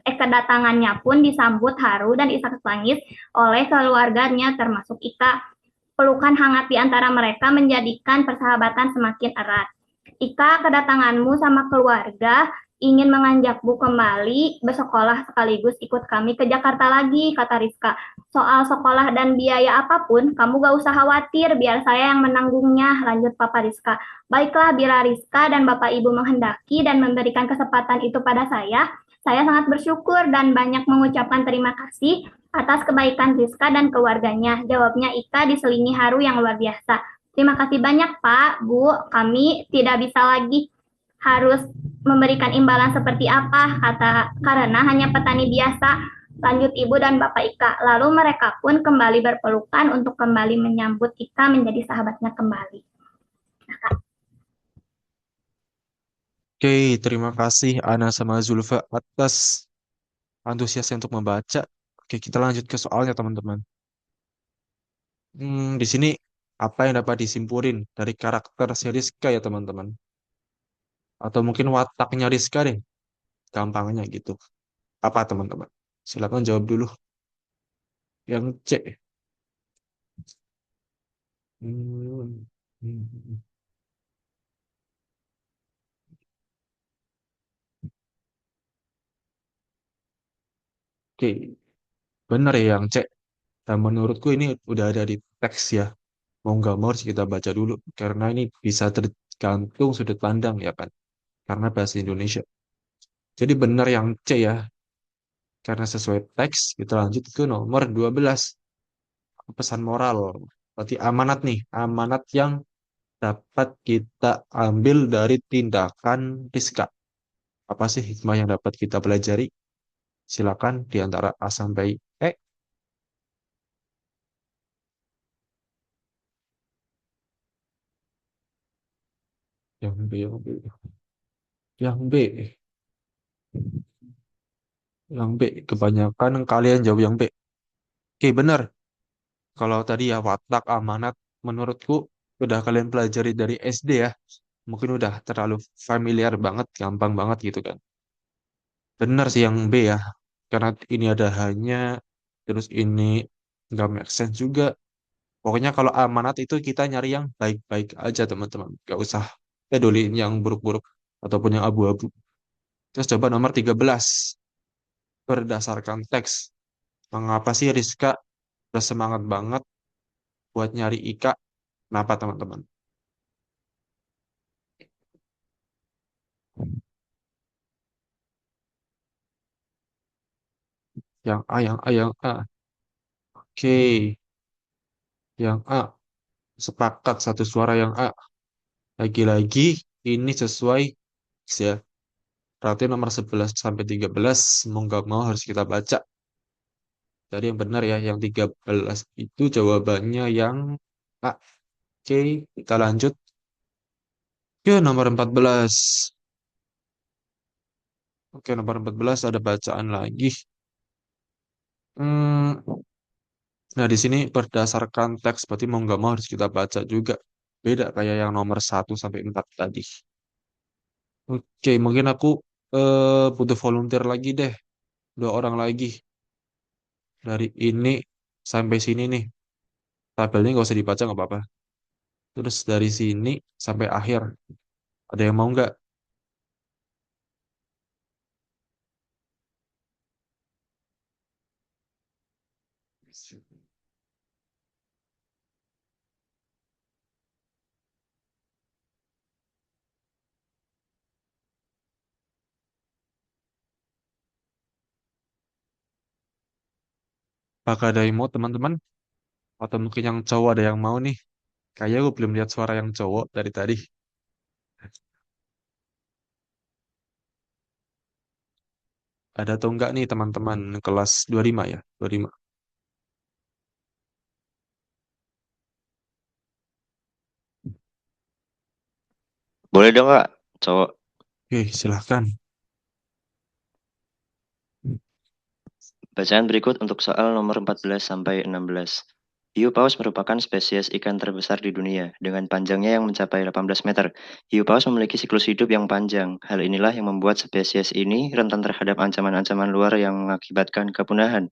kedatangannya pun disambut haru dan isak tangis oleh keluarganya termasuk Ika. Pelukan hangat di antara mereka menjadikan persahabatan semakin erat. Ika, kedatanganmu sama keluarga ingin mengajakmu kembali bersekolah sekaligus ikut kami ke Jakarta lagi, kata Rizka. Soal sekolah dan biaya apapun, kamu gak usah khawatir, biar saya yang menanggungnya, lanjut Papa Rizka. Baiklah, bila Rizka dan Bapak Ibu menghendaki dan memberikan kesempatan itu pada saya sangat bersyukur dan banyak mengucapkan terima kasih atas kebaikan Rizka dan keluarganya. Jawabnya Ika diselingi haru yang luar biasa. Terima kasih banyak Pak, Bu. Kami tidak bisa lagi harus memberikan imbalan seperti apa karena hanya petani biasa. Lanjut Ibu dan Bapak Ika. Lalu mereka pun kembali berpelukan untuk kembali menyambut Ika menjadi sahabatnya kembali. Oke, terima kasih Ana sama Zulfa atas antusiasnya untuk membaca. Oke, kita lanjut ke soalnya teman-teman. Di sini apa yang dapat disimpulin dari karakter si Rizka ya teman-teman? Atau mungkin wataknya Rizka deh, gampangnya gitu. Apa teman-teman? Silakan jawab dulu. Yang C. Hmm, hmm, Oke, benar ya yang C. Dan menurutku ini udah ada di teks ya. Mau nggak mau harus kita baca dulu. Karena ini bisa tergantung sudut pandang ya kan. Karena bahasa Indonesia. Jadi benar yang C ya. Karena sesuai teks, kita lanjut ke nomor 12. Pesan moral. Berarti amanat nih. Amanat yang dapat kita ambil dari tindakan Rizka. Apa sih hikmah yang dapat kita pelajari? Silakan di antara A sampai E. Yang B, yang B. Yang B. Yang B. Kebanyakan kalian jawab yang B. Oke, benar. Kalau tadi ya watak amanat, menurutku udah kalian pelajari dari SD ya. Mungkin udah terlalu familiar banget, gampang banget gitu kan. Benar sih yang B ya. Karena ini ada hanya, terus ini nggak make sense juga. Pokoknya kalau amanat itu kita nyari yang baik-baik aja teman-teman. Gak usah pedulin yang buruk-buruk ataupun yang abu-abu. Terus coba nomor 13. Berdasarkan teks. Mengapa sih Rizka bersemangat banget buat nyari Ika? Kenapa teman-teman? Yang A, yang A, yang A. Oke, yang A. Sepakat satu suara yang A. Lagi-lagi ini sesuai ya. Berarti nomor 11 sampai 13 mau nggak mau harus kita baca. Jadi yang benar ya, yang 13 itu jawabannya yang A. Oke, kita lanjut ke nomor 14. Oke, nomor 14 ada bacaan lagi. Hmm, nah, di sini berdasarkan teks, berarti mau nggak mau harus kita baca juga. Beda kayak yang nomor 1 sampai 4 tadi. Oke, mungkin aku butuh volunteer lagi deh. 2 orang lagi. Dari ini sampai sini nih. Tabelnya nggak usah dibaca, nggak apa-apa. Terus dari sini sampai akhir. Ada yang mau nggak? Apakah ada yang mau teman-teman? Atau mungkin yang cowok ada yang mau nih? Kayaknya aku belum lihat suara yang cowok dari tadi. Ada atau enggak nih teman-teman kelas 25 ya? 25. Boleh dong Kak, cowok. Oke, silahkan. Bacaan berikut untuk soal nomor 14 sampai 16. Hiu paus merupakan spesies ikan terbesar di dunia, dengan panjangnya yang mencapai 18 meter. Hiu paus memiliki siklus hidup yang panjang. Hal inilah yang membuat spesies ini rentan terhadap ancaman-ancaman luar yang mengakibatkan kepunahan.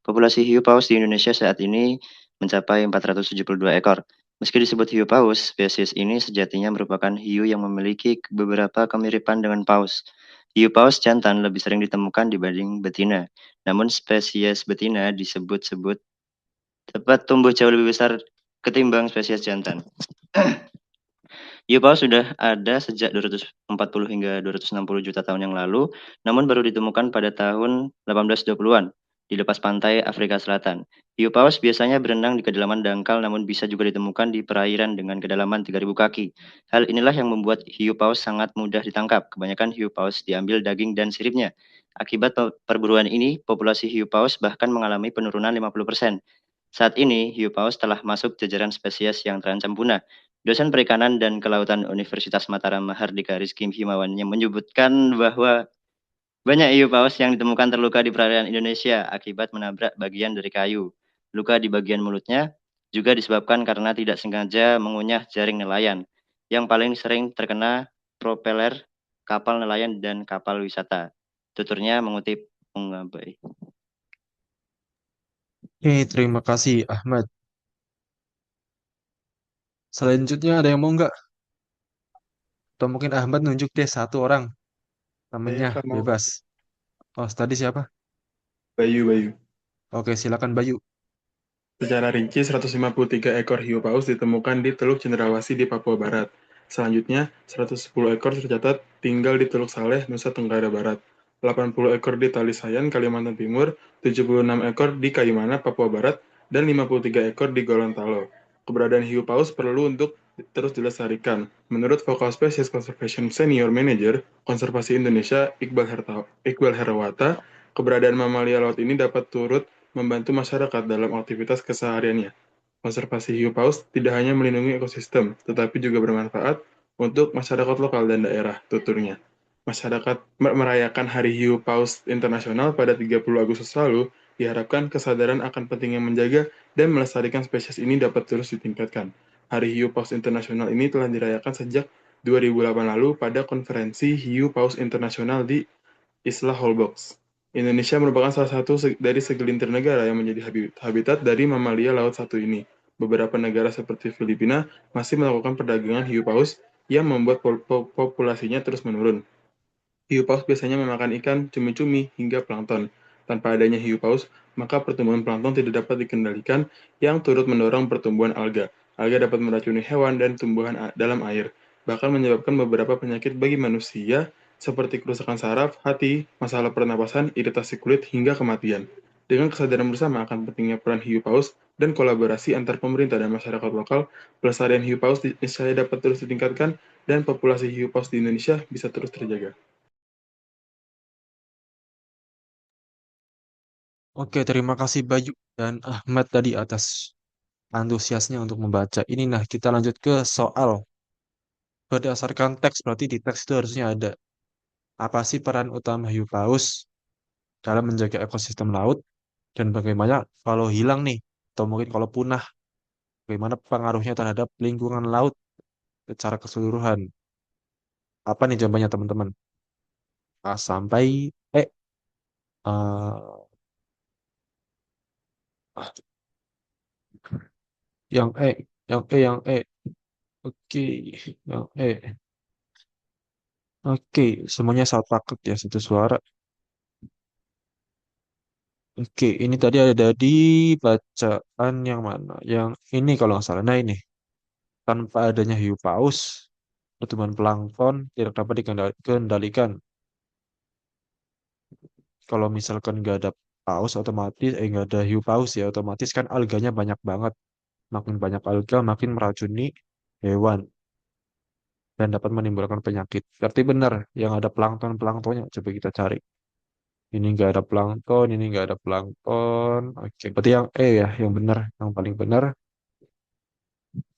Populasi hiu paus di Indonesia saat ini mencapai 472 ekor. Meski disebut hiu paus, spesies ini sejatinya merupakan hiu yang memiliki beberapa kemiripan dengan paus. Hiu paus jantan lebih sering ditemukan dibanding betina. Namun spesies betina disebut-sebut dapat tumbuh jauh lebih besar ketimbang spesies jantan. Hiu paus sudah ada sejak 240 hingga 260 juta tahun yang lalu, namun baru ditemukan pada tahun 1820-an di lepas pantai Afrika Selatan. Hiu paus biasanya berenang di kedalaman dangkal, namun bisa juga ditemukan di perairan dengan kedalaman 3.000 kaki. Hal inilah yang membuat hiu paus sangat mudah ditangkap. Kebanyakan hiu paus diambil daging dan siripnya. Akibat perburuan ini, populasi hiu paus bahkan mengalami penurunan 50%. Saat ini, hiu paus telah masuk jajaran spesies yang terancam punah. Dosen Perikanan dan Kelautan Universitas Mataram Mahardika Rizky Himawan yang menyebutkan bahwa banyak hiu paus yang ditemukan terluka di perairan Indonesia akibat menabrak bagian dari kayu. Luka di bagian mulutnya juga disebabkan karena tidak sengaja mengunyah jaring nelayan, yang paling sering terkena propeller kapal nelayan dan kapal wisata. Tuturnya mengutip Munggabai. Oke, terima kasih Ahmad. Selanjutnya ada yang mau nggak? Atau mungkin Ahmad nunjuk deh 1 orang. Temennya Saya mau bebas. Oh, tadi siapa? Bayu. Oke, silakan Bayu. Secara rinci, 153 ekor hiu paus ditemukan di Teluk Cendrawasih di Papua Barat. Selanjutnya, 110 ekor tercatat tinggal di Teluk Saleh, Nusa Tenggara Barat. 80 ekor di Talisayan, Kalimantan Timur, 76 ekor di Kaimana, Papua Barat, dan 53 ekor di Gorontalo. Keberadaan hiu paus perlu untuk terus dilestarikan. Menurut Vokal Species Conservation Senior Manager Konservasi Indonesia, Iqbal Herawata, keberadaan mamalia laut ini dapat turut membantu masyarakat dalam aktivitas kesehariannya. Konservasi hiu paus tidak hanya melindungi ekosistem, tetapi juga bermanfaat untuk masyarakat lokal dan daerah, tuturnya. Masyarakat merayakan Hari Hiu Paus Internasional pada 30 Agustus lalu, diharapkan kesadaran akan pentingnya menjaga dan melestarikan spesies ini dapat terus ditingkatkan. Hari Hiu Paus Internasional ini telah dirayakan sejak 2008 lalu pada konferensi Hiu Paus Internasional di Isla Holbox. Indonesia merupakan salah satu dari segelintir negara yang menjadi habitat dari mamalia laut satu ini. Beberapa negara seperti Filipina masih melakukan perdagangan hiu paus yang membuat populasinya terus menurun. Hiu paus biasanya memakan ikan, cumi-cumi, hingga plankton. Tanpa adanya hiu paus, maka pertumbuhan plankton tidak dapat dikendalikan yang turut mendorong pertumbuhan alga. Alga dapat meracuni hewan dan tumbuhan dalam air, bahkan menyebabkan beberapa penyakit bagi manusia seperti kerusakan saraf, hati, masalah pernapasan, iritasi kulit, hingga kematian. Dengan kesadaran bersama akan pentingnya peran hiu paus dan kolaborasi antar pemerintah dan masyarakat lokal, pelestarian hiu paus niscaya dapat terus ditingkatkan dan populasi hiu paus di Indonesia bisa terus terjaga. Oke, terima kasih Bayu dan Ahmad tadi atas antusiasnya untuk membaca ini. Nah, kita lanjut ke soal. Berdasarkan teks, berarti di teks itu harusnya ada apa sih peran utama hiu paus dalam menjaga ekosistem laut dan bagaimana kalau hilang nih, atau mungkin kalau punah, bagaimana pengaruhnya terhadap lingkungan laut secara keseluruhan. Apa nih jawabannya teman-teman? A sampai E. Eh, yang E, yang E. Oke, yang E. Oke, semuanya sepakat ya satu suara. Oke, ini tadi ada di bacaan yang mana? Yang ini kalau nggak salah. Nah ini, tanpa adanya hiu paus, pertumbuhan plankton tidak dapat dikendalikan. Kalau misalkan nggak ada paus, otomatis, nggak ada hiu paus ya, otomatis kan alganya banyak banget. Makin banyak alga, makin meracuni hewan dan dapat menimbulkan penyakit. Berarti benar, yang ada plankton-planktonnya. Coba kita cari. Ini nggak ada plankton, ini nggak ada plankton. Oke, berarti yang E ya, yang benar, yang paling benar.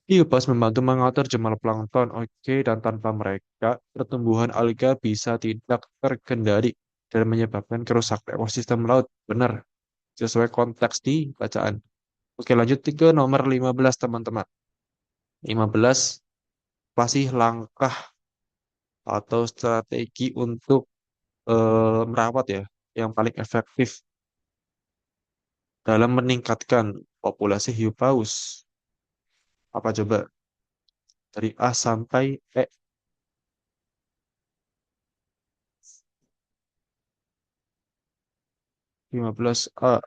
Hiu paus membantu mengatur jumlah plankton. Oke, dan tanpa mereka, pertumbuhan alga bisa tidak terkendali dan menyebabkan kerusakan ekosistem laut. Benar, sesuai konteks di bacaan. Oke, lanjut ke nomor 15, teman-teman. 15, pasti langkah atau strategi untuk merawat ya, yang paling efektif dalam meningkatkan populasi hiu paus. Apa coba? Dari A sampai E. 15 A,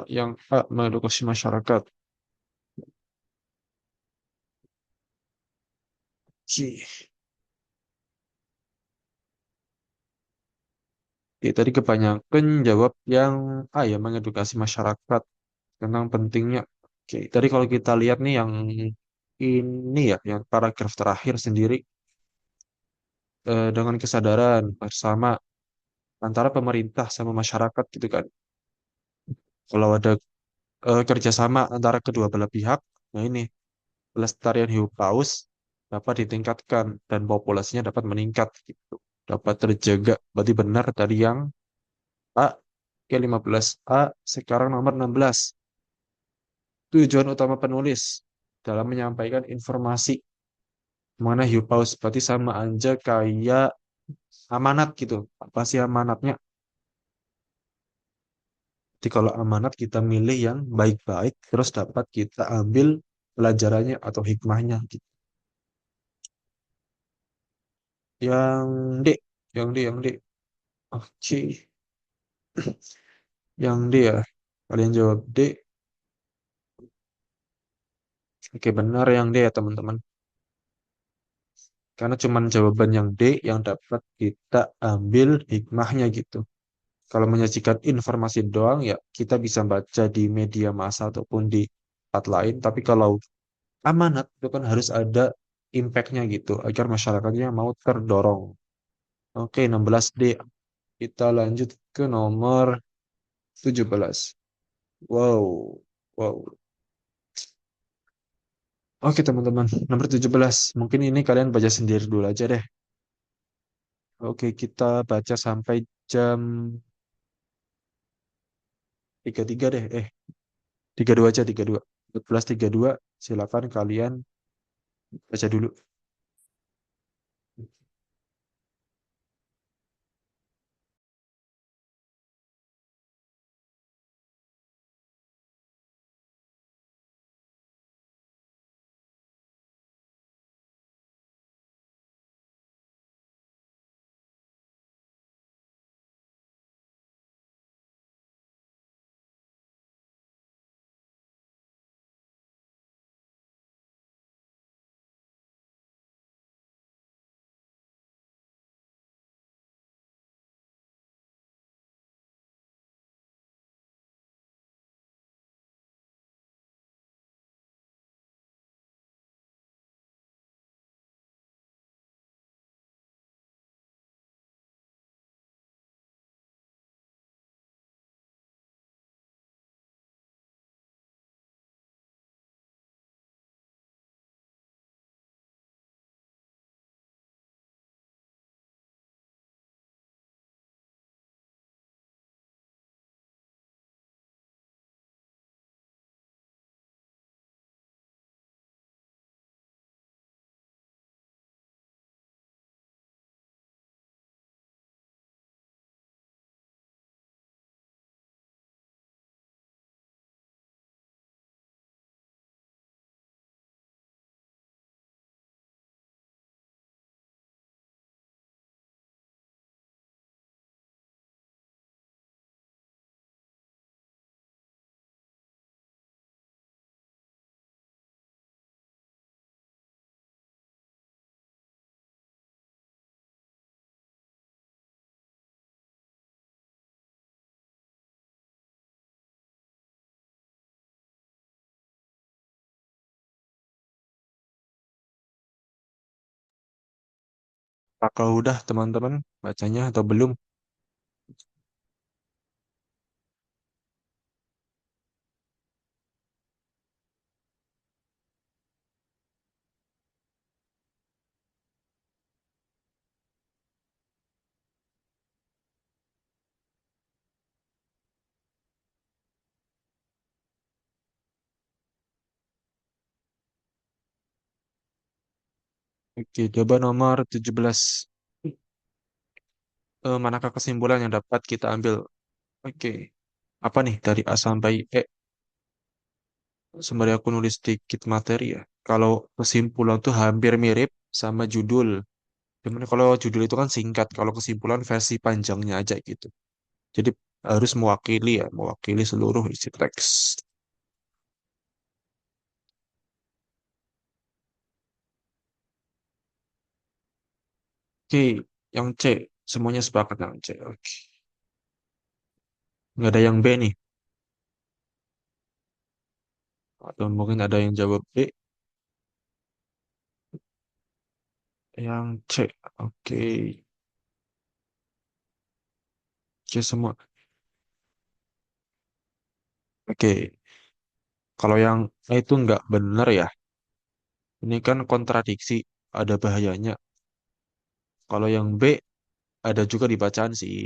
yang A, mengedukasi masyarakat. Oke. Oke, tadi kebanyakan jawab yang A ya, mengedukasi masyarakat tentang pentingnya. Oke, tadi kalau kita lihat nih yang ini ya, yang paragraf terakhir sendiri, dengan kesadaran bersama antara pemerintah sama masyarakat gitu kan. Kalau ada kerjasama antara kedua belah pihak, nah ini pelestarian hiu paus dapat ditingkatkan dan populasinya dapat meningkat gitu. Dapat terjaga. Berarti benar tadi yang A. Oke, 15A. Sekarang nomor 16. Tujuan utama penulis dalam menyampaikan informasi mengenai hiu paus. Berarti sama aja kayak amanat gitu. Apa sih amanatnya? Jadi kalau amanat kita milih yang baik-baik, terus dapat kita ambil pelajarannya atau hikmahnya gitu. Yang D, yang D. Oke. Yang D ya. Kalian jawab D. Oke, benar yang D ya teman-teman. Karena cuman jawaban yang D yang dapat kita ambil hikmahnya gitu. Kalau menyajikan informasi doang ya kita bisa baca di media massa ataupun di tempat lain. Tapi kalau amanat itu kan harus ada impact-nya gitu agar masyarakatnya mau terdorong. Oke, 16D. Kita lanjut ke nomor 17. Wow. Wow. Oke, teman-teman. Nomor 17. Mungkin ini kalian baca sendiri dulu aja deh. Oke, kita baca sampai jam 33 deh. 32 aja, 32. 14.32. Silakan kalian baca dulu. Apakah udah teman-teman bacanya atau belum? Oke, coba nomor 17. Manakah kesimpulan yang dapat kita ambil? Oke, apa nih dari A sampai E? Sembari aku nulis sedikit materi ya. Kalau kesimpulan tuh hampir mirip sama judul. Cuman kalau judul itu kan singkat, kalau kesimpulan versi panjangnya aja gitu. Jadi harus mewakili ya, mewakili seluruh isi teks. Oke, yang C. Semuanya sepakat yang C. Oke. Nggak ada yang B nih. Atau mungkin ada yang jawab B. Yang C. Oke. C semua. Oke. Kalau yang A itu nggak benar ya. Ini kan kontradiksi. Ada bahayanya. Kalau yang B ada juga di bacaan sih.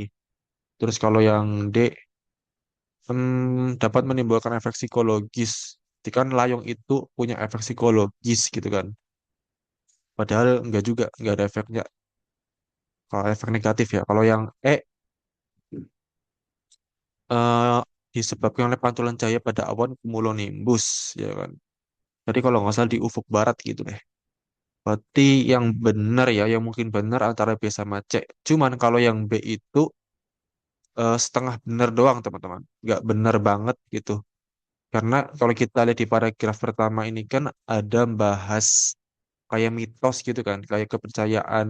Terus kalau yang D dapat menimbulkan efek psikologis. Jadi kan layong itu punya efek psikologis gitu kan. Padahal enggak juga, enggak ada efeknya. Kalau efek negatif ya. Kalau yang E eh, disebabkan oleh pantulan cahaya pada awan cumulonimbus ya kan. Jadi kalau nggak salah di ufuk barat gitu deh. Berarti yang benar ya, yang mungkin benar antara B sama C. Cuman kalau yang B itu setengah benar doang, teman-teman. Nggak benar banget gitu. Karena kalau kita lihat di paragraf pertama ini kan ada bahas kayak mitos gitu kan, kayak kepercayaan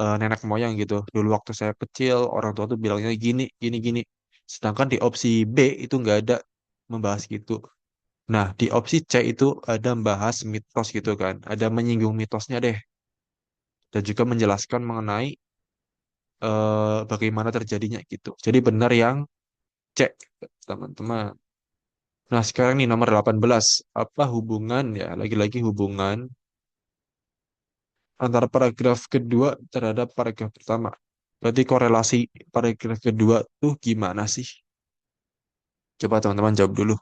nenek moyang gitu. Dulu waktu saya kecil, orang tua tuh bilangnya gini, gini, gini. Sedangkan di opsi B itu nggak ada membahas gitu. Nah, di opsi C itu ada membahas mitos gitu kan. Ada menyinggung mitosnya deh. Dan juga menjelaskan mengenai bagaimana terjadinya gitu. Jadi benar yang C, teman-teman. Nah, sekarang nih nomor 18. Apa hubungan ya? Lagi-lagi hubungan antara paragraf kedua terhadap paragraf pertama. Berarti korelasi paragraf kedua tuh gimana sih? Coba teman-teman jawab dulu.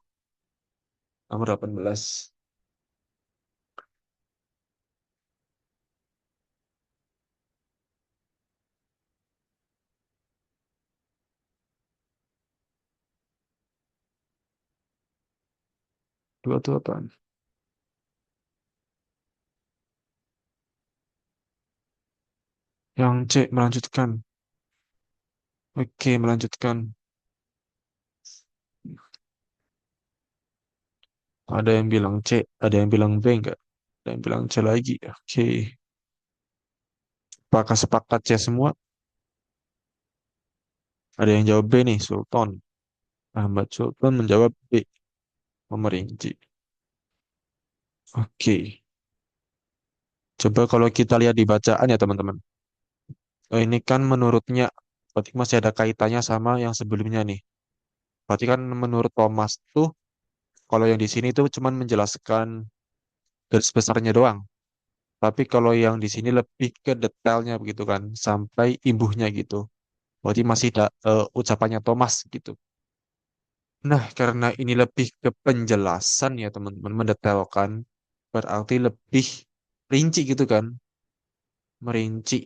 Nomor 18. Dua tuh apaan? Yang C melanjutkan. Oke, melanjutkan. Ada yang bilang C, ada yang bilang B enggak? Ada yang bilang C lagi. Oke. Apakah sepakat C semua? Ada yang jawab B nih, Sultan. Ahmad Sultan menjawab B, memerinci. Oke. Coba kalau kita lihat di bacaan ya teman-teman. Ini kan menurutnya, berarti masih ada kaitannya sama yang sebelumnya nih. Berarti kan menurut Thomas tuh, kalau yang di sini tuh cuman menjelaskan garis besarnya doang. Tapi kalau yang di sini lebih ke detailnya begitu kan, sampai imbuhnya gitu. Berarti masih ada ucapannya Thomas gitu. Nah, karena ini lebih ke penjelasan ya teman-teman, mendetailkan, berarti lebih rinci gitu kan, merinci,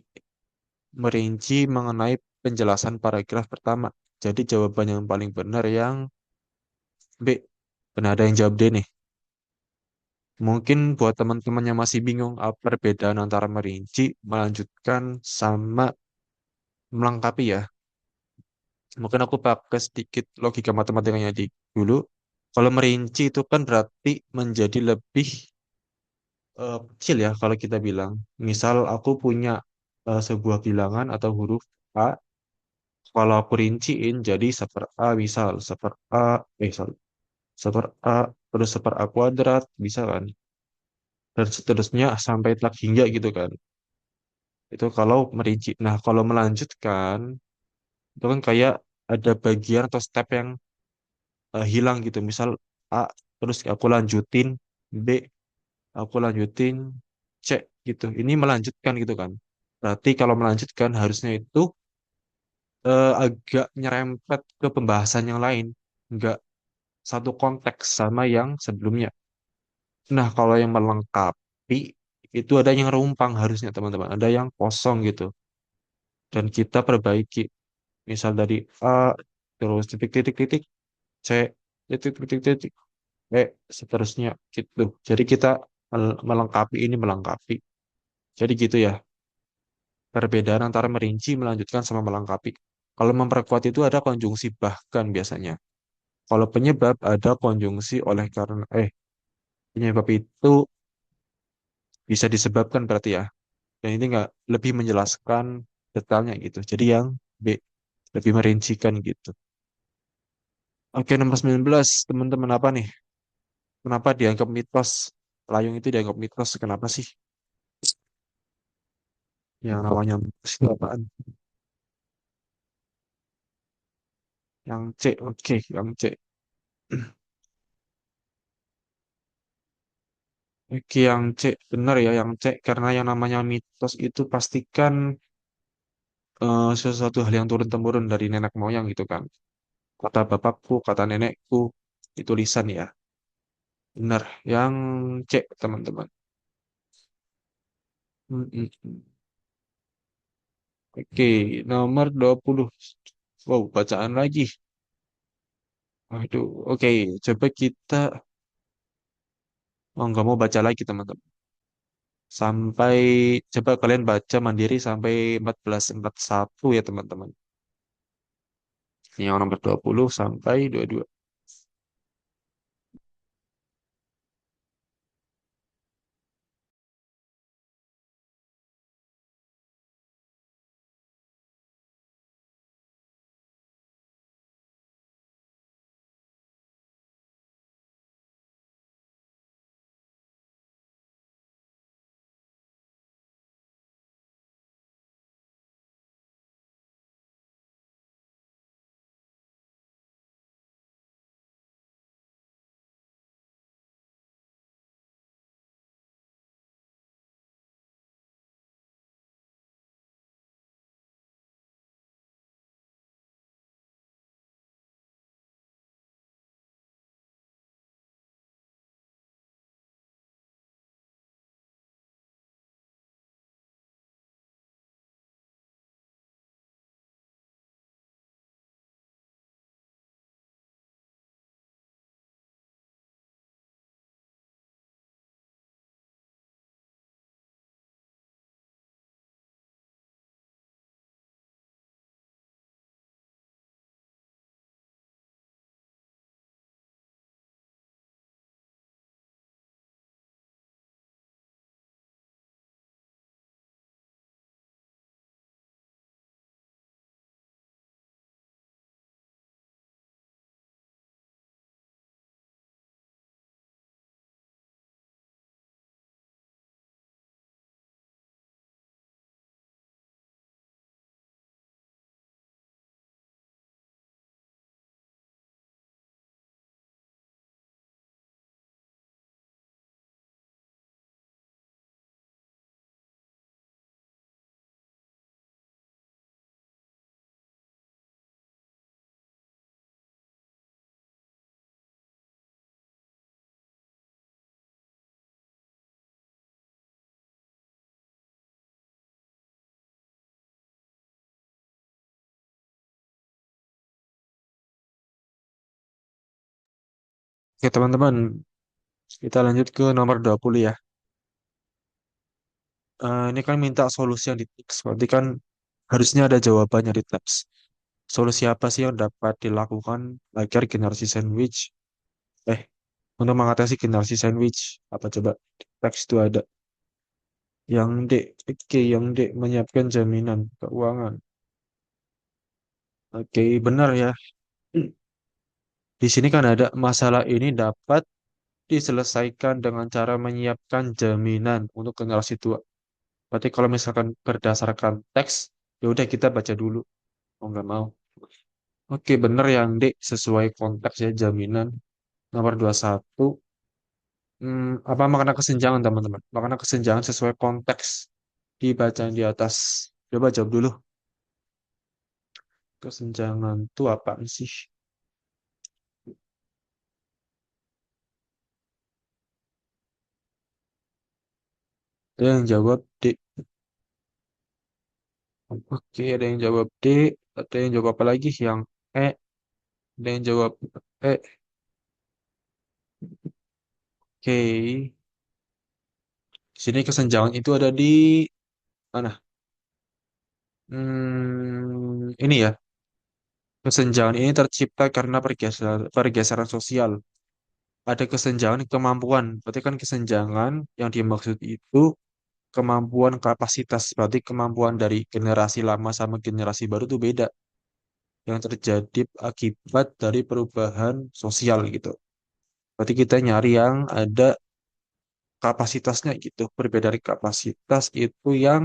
merinci mengenai penjelasan paragraf pertama. Jadi jawaban yang paling benar yang B. Benar ada yang jawab D nih. Mungkin buat teman-teman yang masih bingung apa perbedaan antara merinci, melanjutkan, sama melengkapi ya. Mungkin aku pakai sedikit logika matematikanya di dulu. Kalau merinci itu kan berarti menjadi lebih kecil ya kalau kita bilang. Misal aku punya sebuah bilangan atau huruf A, kalau aku rinciin jadi seper A misal, sorry, seper A, terus seper A kuadrat, bisa kan? Dan seterusnya sampai tak hingga gitu kan. Itu kalau merinci. Nah, kalau melanjutkan, itu kan kayak ada bagian atau step yang hilang gitu. Misal A, terus aku lanjutin B, aku lanjutin C gitu. Ini melanjutkan gitu kan. Berarti kalau melanjutkan harusnya itu agak nyerempet ke pembahasan yang lain. Nggak satu konteks sama yang sebelumnya. Nah, kalau yang melengkapi, itu ada yang rumpang harusnya teman-teman. Ada yang kosong gitu. Dan kita perbaiki. Misal dari A, terus titik-titik-titik, C, titik-titik-titik, B, seterusnya gitu. Jadi kita melengkapi ini melengkapi. Jadi gitu ya. Perbedaan antara merinci, melanjutkan, sama melengkapi. Kalau memperkuat itu ada konjungsi bahkan biasanya. Kalau penyebab ada konjungsi oleh karena penyebab itu bisa disebabkan berarti ya. Dan ini nggak lebih menjelaskan detailnya gitu. Jadi yang B lebih merincikan gitu. Oke, nomor 19, teman-teman apa nih? Kenapa dianggap mitos? Layung itu dianggap mitos. Kenapa sih? Yang namanya mitos itu apaan? Yang C, oke, yang C. Oke, yang C, benar ya, yang C. Karena yang namanya mitos itu pastikan sesuatu hal yang turun-temurun dari nenek moyang gitu kan. Kata bapakku, kata nenekku, itu lisan ya. Benar, yang C, teman-teman. Mm, mm, mm. Oke, nomor 20. Wow, bacaan lagi. Waduh, oke. Coba kita, oh nggak mau baca lagi teman-teman. Sampai, coba kalian baca mandiri sampai 1441 ya teman-teman. Yang nomor 20 sampai 22. Oke, teman-teman, kita lanjut ke nomor 20 ya. Ini kan minta solusi yang di teks. Berarti kan harusnya ada jawabannya di teks. Solusi apa sih yang dapat dilakukan agar generasi sandwich, eh, untuk mengatasi generasi sandwich? Apa coba di teks itu ada yang D, oke, yang D menyiapkan jaminan keuangan. Oke, benar ya. Di sini kan ada masalah ini dapat diselesaikan dengan cara menyiapkan jaminan untuk generasi tua. Berarti kalau misalkan berdasarkan teks, ya udah kita baca dulu. Oh nggak mau. Oke, bener yang D sesuai konteks ya jaminan. Nomor 21. Apa makna kesenjangan teman-teman? Makna kesenjangan sesuai konteks di bacaan di atas. Coba jawab dulu. Kesenjangan itu apa sih? Ada yang jawab D. Oke, ada yang jawab D. Ada yang jawab apa lagi? Yang E. Ada yang jawab E. Oke. Di sini kesenjangan itu ada di mana? Ini ya. Kesenjangan ini tercipta karena pergeseran sosial. Ada kesenjangan kemampuan. Berarti kan kesenjangan yang dimaksud itu kemampuan kapasitas. Berarti kemampuan dari generasi lama sama generasi baru itu beda. Yang terjadi akibat dari perubahan sosial gitu. Berarti kita nyari yang ada kapasitasnya gitu. Berbeda dari kapasitas itu yang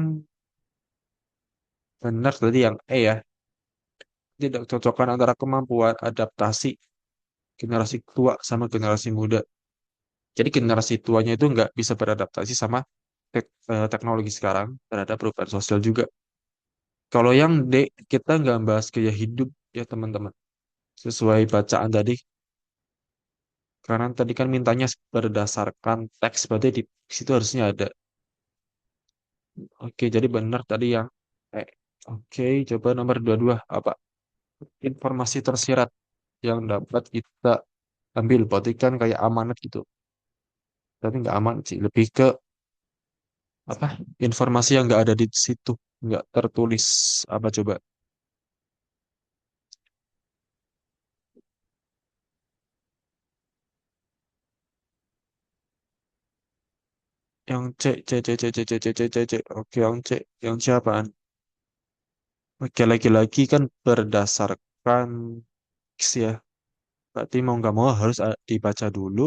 benar tadi yang E ya. Tidak cocokkan antara kemampuan adaptasi generasi tua sama generasi muda. Jadi generasi tuanya itu nggak bisa beradaptasi sama teknologi sekarang terhadap perubahan sosial juga. Kalau yang D, kita nggak bahas gaya hidup ya teman-teman. Sesuai bacaan tadi, karena tadi kan mintanya berdasarkan teks, berarti di situ harusnya ada. Oke, jadi benar tadi yang E. Oke, coba nomor 22 apa? Informasi tersirat yang dapat kita ambil, berarti kan kayak amanat gitu. Tapi nggak aman sih, lebih ke apa? Informasi yang nggak ada di situ, nggak tertulis apa coba? Yang C, C, C, C, C, C, C, C, C, C. Oke, yang C. Yang C apaan? Oke, lagi-lagi kan berdasarkan X ya. Berarti mau nggak mau harus dibaca dulu.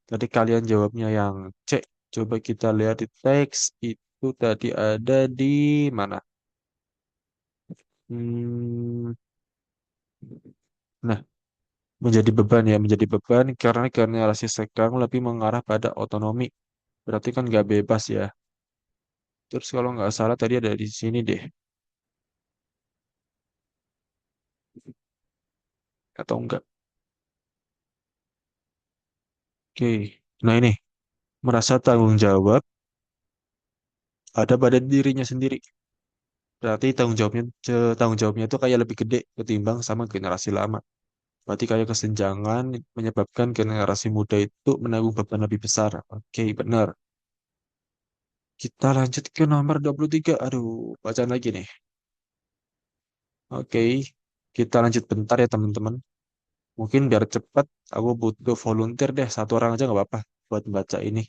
Tadi kalian jawabnya yang C. Coba kita lihat di teks. Itu tadi ada di mana? Hmm, nah, menjadi beban ya. Menjadi beban karena generasi sekarang lebih mengarah pada otonomi. Berarti kan nggak bebas ya. Terus kalau nggak salah tadi ada di sini deh. Atau enggak? Oke. Nah ini. Merasa tanggung jawab ada pada dirinya sendiri. Berarti tanggung jawabnya itu kayak lebih gede ketimbang sama generasi lama. Berarti kayak kesenjangan menyebabkan generasi muda itu menanggung beban lebih besar. Oke, benar. Kita lanjut ke nomor 23. Aduh, bacaan lagi nih. Oke, kita lanjut bentar ya teman-teman. Mungkin biar cepat, aku butuh volunteer deh. Satu orang aja nggak apa-apa buat baca ini.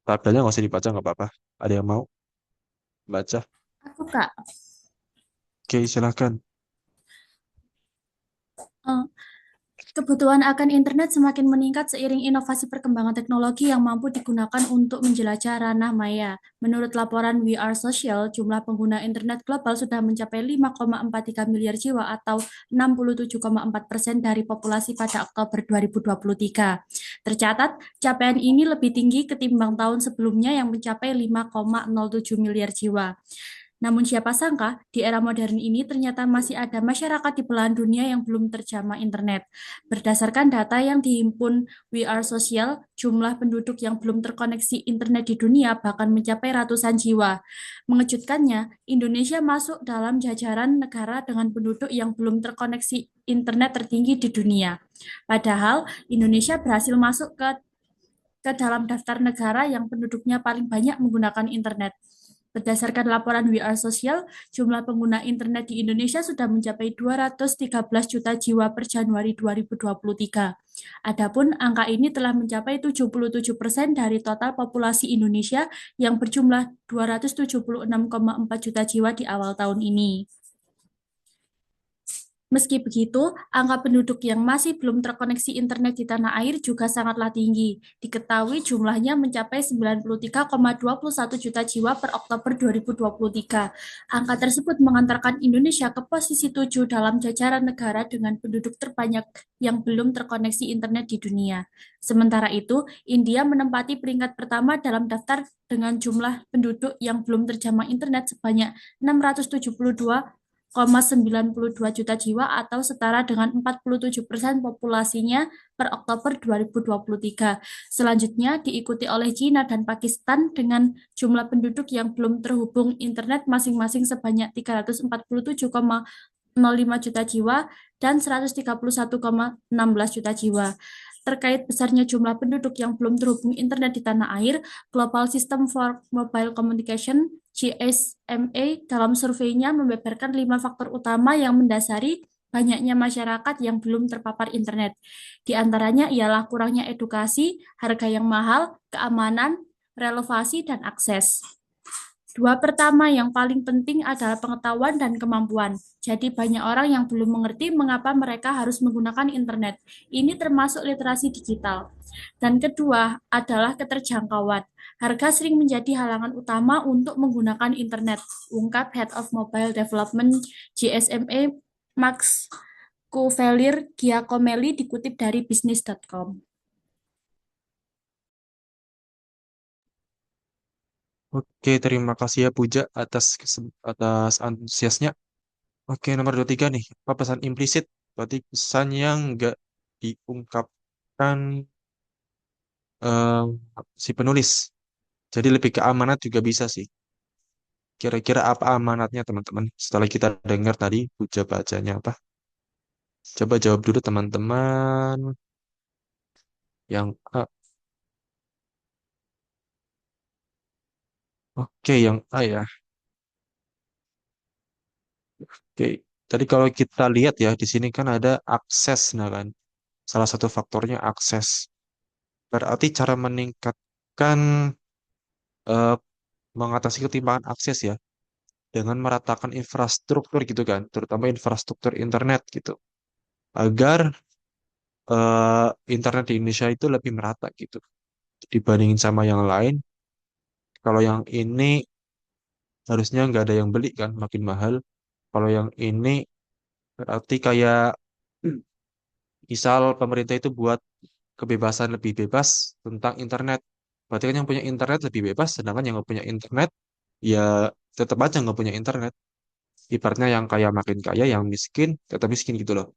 Tabelnya nggak usah dibaca nggak apa-apa. Ada yang mau baca? Aku Kak. Oke, silakan. Eh, Kebutuhan akan internet semakin meningkat seiring inovasi perkembangan teknologi yang mampu digunakan untuk menjelajah ranah maya. Menurut laporan We Are Social, jumlah pengguna internet global sudah mencapai 5,43 miliar jiwa atau 67,4% dari populasi pada Oktober 2023. Tercatat, capaian ini lebih tinggi ketimbang tahun sebelumnya yang mencapai 5,07 miliar jiwa. Namun siapa sangka, di era modern ini ternyata masih ada masyarakat di belahan dunia yang belum terjamah internet. Berdasarkan data yang dihimpun We Are Social, jumlah penduduk yang belum terkoneksi internet di dunia bahkan mencapai ratusan jiwa. Mengejutkannya, Indonesia masuk dalam jajaran negara dengan penduduk yang belum terkoneksi internet tertinggi di dunia. Padahal, Indonesia berhasil masuk ke dalam daftar negara yang penduduknya paling banyak menggunakan internet. Berdasarkan laporan We Are Social, jumlah pengguna internet di Indonesia sudah mencapai 213 juta jiwa per Januari 2023. Adapun angka ini telah mencapai 77% dari total populasi Indonesia yang berjumlah 276,4 juta jiwa di awal tahun ini. Meski begitu, angka penduduk yang masih belum terkoneksi internet di tanah air juga sangatlah tinggi. Diketahui jumlahnya mencapai 93,21 juta jiwa per Oktober 2023. Angka tersebut mengantarkan Indonesia ke posisi 7 dalam jajaran negara dengan penduduk terbanyak yang belum terkoneksi internet di dunia. Sementara itu, India menempati peringkat pertama dalam daftar dengan jumlah penduduk yang belum terjamah internet sebanyak 672,92 juta jiwa atau setara dengan 47% populasinya per Oktober 2023. Selanjutnya diikuti oleh China dan Pakistan dengan jumlah penduduk yang belum terhubung internet masing-masing sebanyak 347,05 juta jiwa dan 131,16 juta jiwa. Terkait besarnya jumlah penduduk yang belum terhubung internet di tanah air, Global System for Mobile Communication GSMA dalam surveinya membeberkan 5 faktor utama yang mendasari banyaknya masyarakat yang belum terpapar internet. Di antaranya ialah kurangnya edukasi, harga yang mahal, keamanan, relevasi, dan akses. Dua pertama yang paling penting adalah pengetahuan dan kemampuan. Jadi banyak orang yang belum mengerti mengapa mereka harus menggunakan internet. Ini termasuk literasi digital. Dan kedua adalah keterjangkauan. Harga sering menjadi halangan utama untuk menggunakan internet, ungkap Head of Mobile Development GSMA Max Kuvelir Giacomelli dikutip dari bisnis.com. Oke, terima kasih ya Puja atas antusiasnya. Oke, nomor 23 nih. Apa pesan implisit? Berarti pesan yang nggak diungkapkan eh, si penulis. Jadi lebih ke amanat juga bisa sih. Kira-kira apa amanatnya teman-teman? Setelah kita dengar tadi Puja bacanya apa? Coba jawab dulu teman-teman. Yang A. Oke, yang A ya. Oke. Tadi kalau kita lihat ya, di sini kan ada akses, nah kan. Salah satu faktornya akses. Berarti cara meningkatkan eh, mengatasi ketimpangan akses ya dengan meratakan infrastruktur gitu kan, terutama infrastruktur internet gitu, agar internet di Indonesia itu lebih merata gitu dibandingin sama yang lain. Kalau yang ini harusnya nggak ada yang beli kan, makin mahal. Kalau yang ini berarti kayak misal pemerintah itu buat kebebasan lebih bebas tentang internet. Berarti kan yang punya internet lebih bebas, sedangkan yang nggak punya internet ya tetap aja nggak punya internet. Ibaratnya yang kaya makin kaya, yang miskin tetap miskin gitu loh.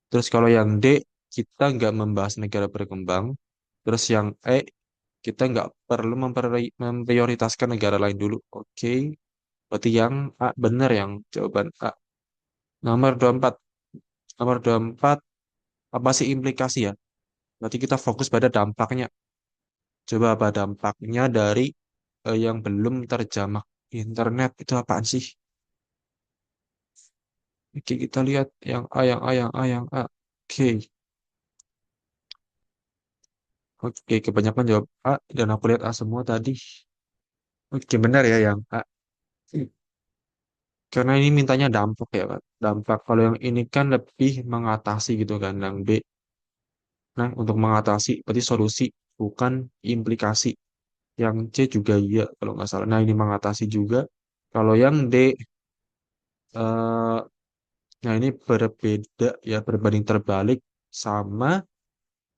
Terus kalau yang D, kita nggak membahas negara berkembang. Terus yang E, kita nggak perlu memprioritaskan negara lain dulu. Oke, berarti yang A benar, yang jawaban A. Nomor 24. Nomor 24, apa sih implikasi ya? Berarti kita fokus pada dampaknya. Coba apa dampaknya dari yang belum terjamah internet itu apaan sih? Oke, kita lihat yang A, yang A, yang A, yang A. Oke, oke, kebanyakan jawab A dan aku lihat A semua tadi. Oke, benar ya yang A. Karena ini mintanya dampak ya, Pak. Dampak. Kalau yang ini kan lebih mengatasi gitu kan, yang B. Nah, untuk mengatasi berarti solusi, bukan implikasi. Yang C juga iya, kalau nggak salah. Nah, ini mengatasi juga. Kalau yang D, eh, nah ini berbeda ya, berbanding terbalik sama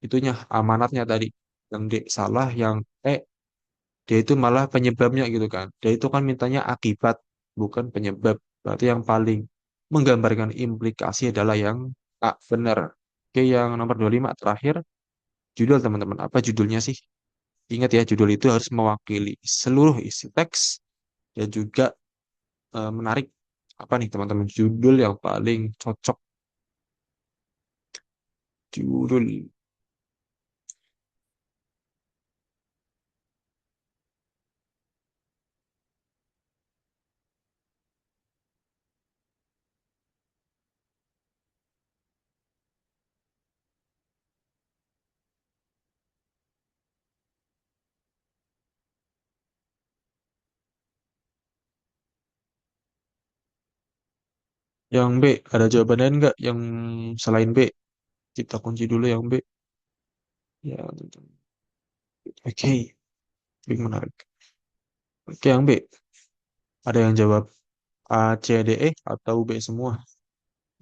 itunya, amanatnya tadi. Yang D salah, yang E, dia itu malah penyebabnya gitu kan. Dia itu kan mintanya akibat, bukan penyebab. Berarti yang paling menggambarkan implikasi adalah yang A, benar. Oke, yang nomor 25 terakhir, judul teman-teman. Apa judulnya sih? Ingat ya, judul itu harus mewakili seluruh isi teks dan juga menarik. Apa nih teman-teman? Judul yang paling cocok. Judul. Yang B, ada jawaban lain nggak yang selain B? Kita kunci dulu yang B. Ya, oke, B menarik. Oke, yang B. Ada yang jawab A, C, D, E atau B semua?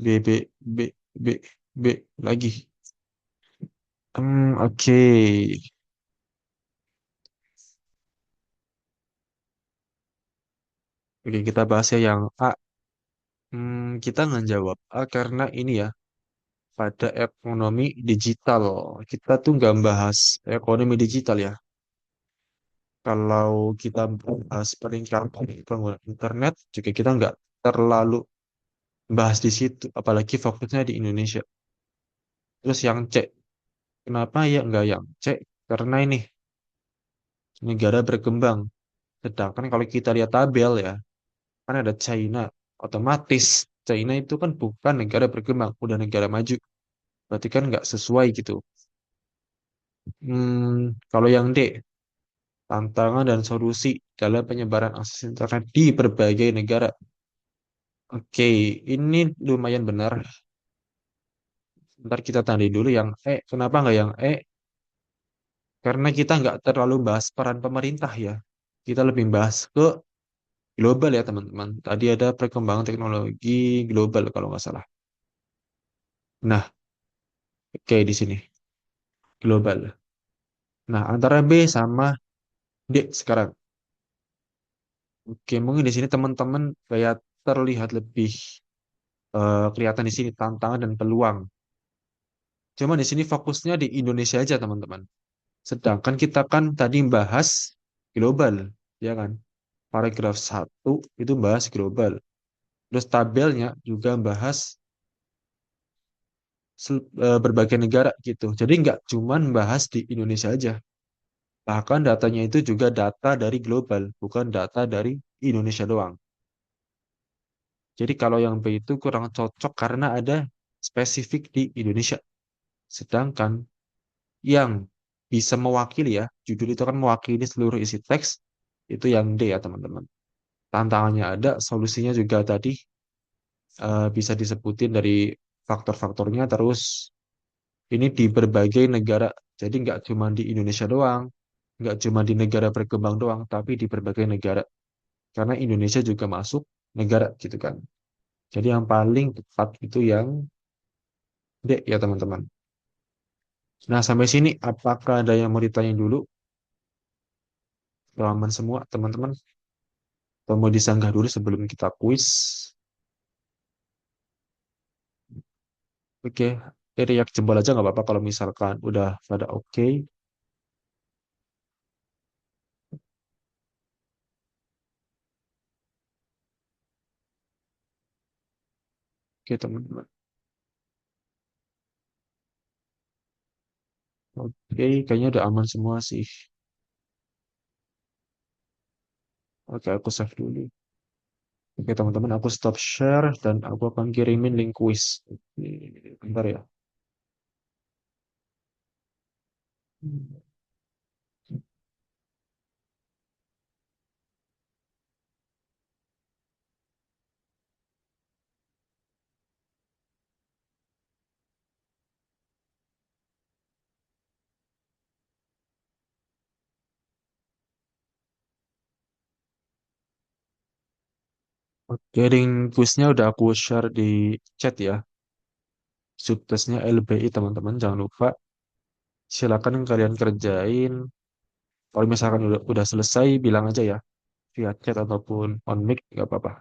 B, B, B, B, B lagi. Oke. Oke, kita bahas ya yang A. Kita nggak jawab A karena ini ya, pada ekonomi digital. Kita tuh nggak bahas ekonomi digital ya. Kalau kita bahas peningkatan pengguna internet, juga kita nggak terlalu bahas di situ. Apalagi fokusnya di Indonesia. Terus yang C. Kenapa ya nggak yang C? Karena ini negara berkembang. Sedangkan kalau kita lihat tabel ya, kan ada China. Otomatis China itu kan bukan negara berkembang, udah negara maju. Berarti kan nggak sesuai gitu. Kalau yang D, tantangan dan solusi dalam penyebaran akses internet di berbagai negara. Oke, ini lumayan benar. Ntar kita tandai dulu yang E. Kenapa nggak yang E? Karena kita nggak terlalu bahas peran pemerintah ya. Kita lebih bahas ke global ya teman-teman. Tadi ada perkembangan teknologi global kalau nggak salah. Nah, oke di sini global. Nah, antara B sama D sekarang. Oke, mungkin di sini teman-teman kayak terlihat lebih kelihatan di sini tantangan dan peluang. Cuma di sini fokusnya di Indonesia aja teman-teman. Sedangkan kita kan tadi bahas global, ya kan? Paragraf 1 itu bahas global. Terus tabelnya juga bahas berbagai negara gitu. Jadi nggak cuman bahas di Indonesia aja. Bahkan datanya itu juga data dari global, bukan data dari Indonesia doang. Jadi kalau yang B itu kurang cocok karena ada spesifik di Indonesia. Sedangkan yang bisa mewakili ya, judul itu kan mewakili seluruh isi teks, Itu yang D ya teman-teman. Tantangannya ada, solusinya juga tadi bisa disebutin dari faktor-faktornya, terus ini di berbagai negara. Jadi nggak cuma di Indonesia doang, nggak cuma di negara berkembang doang, tapi di berbagai negara. Karena Indonesia juga masuk negara gitu kan. Jadi yang paling tepat itu yang D ya teman-teman. Nah sampai sini apakah ada yang mau ditanya dulu? Kalau aman semua teman-teman? Atau mau disanggah dulu sebelum kita kuis? Oke, teriak jempol aja nggak apa-apa kalau misalkan udah pada oke. Oke teman-teman. Oke, kayaknya udah aman semua sih. Oke, aku save dulu. Oke teman-teman, aku stop share dan aku akan kirimin link quiz. Bentar ya. Oke, link quiznya udah aku share di chat ya. Subtesnya LBI teman-teman, jangan lupa. Silakan kalian kerjain. Kalau misalkan udah selesai, bilang aja ya. Via chat ataupun on mic, nggak apa-apa.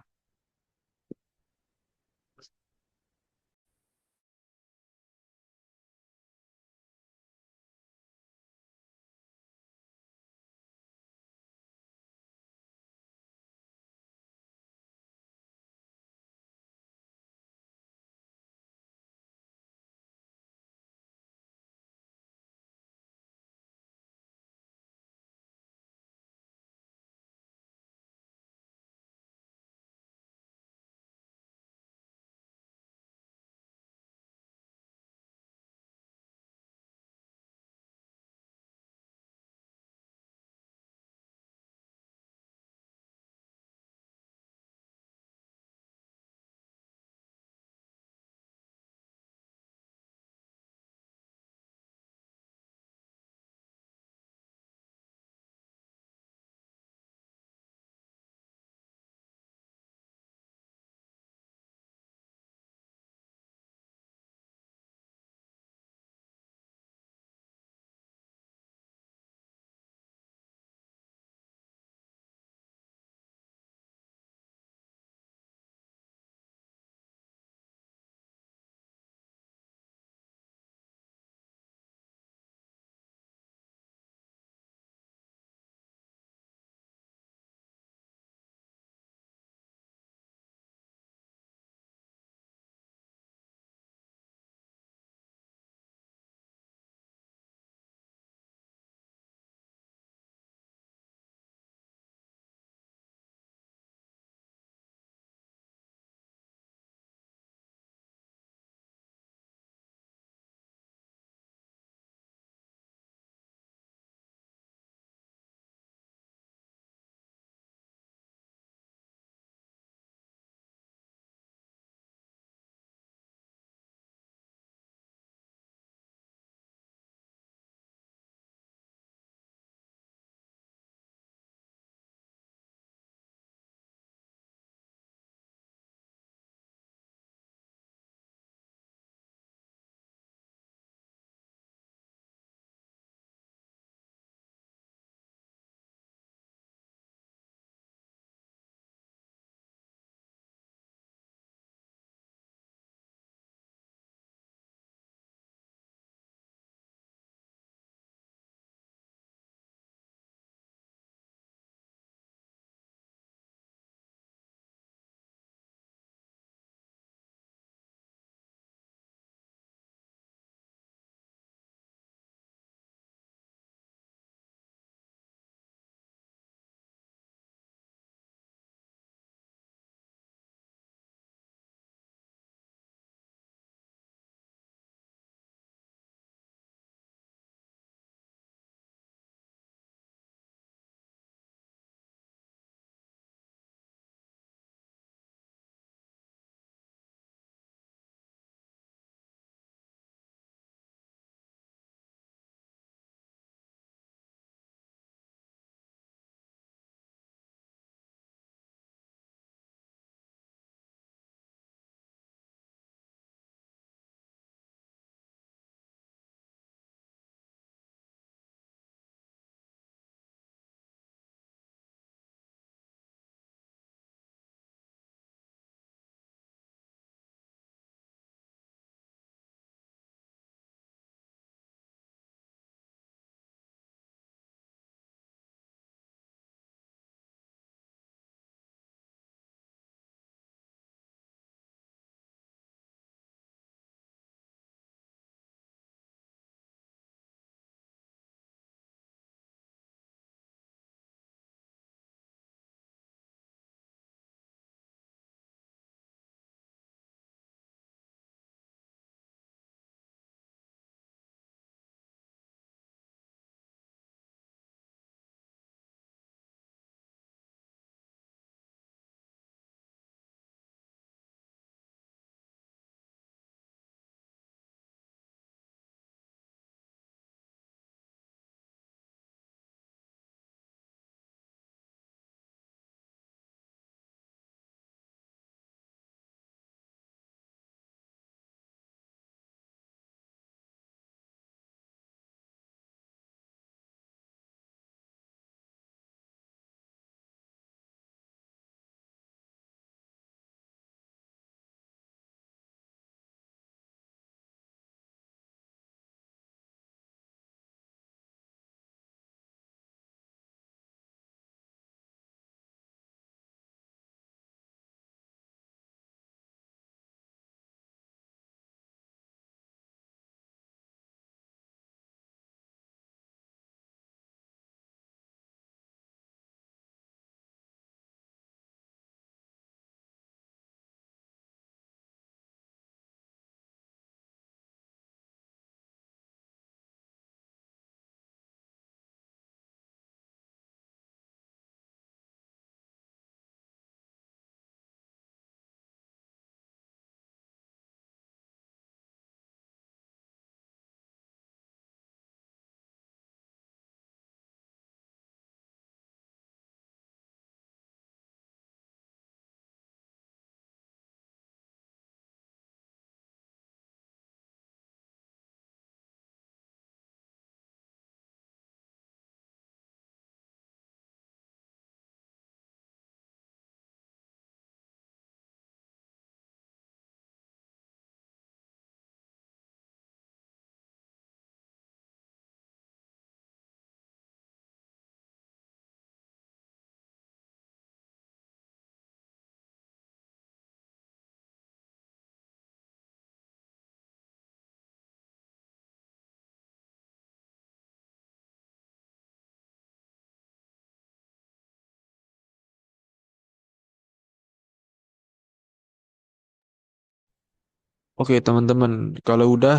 Oke, teman-teman, kalau udah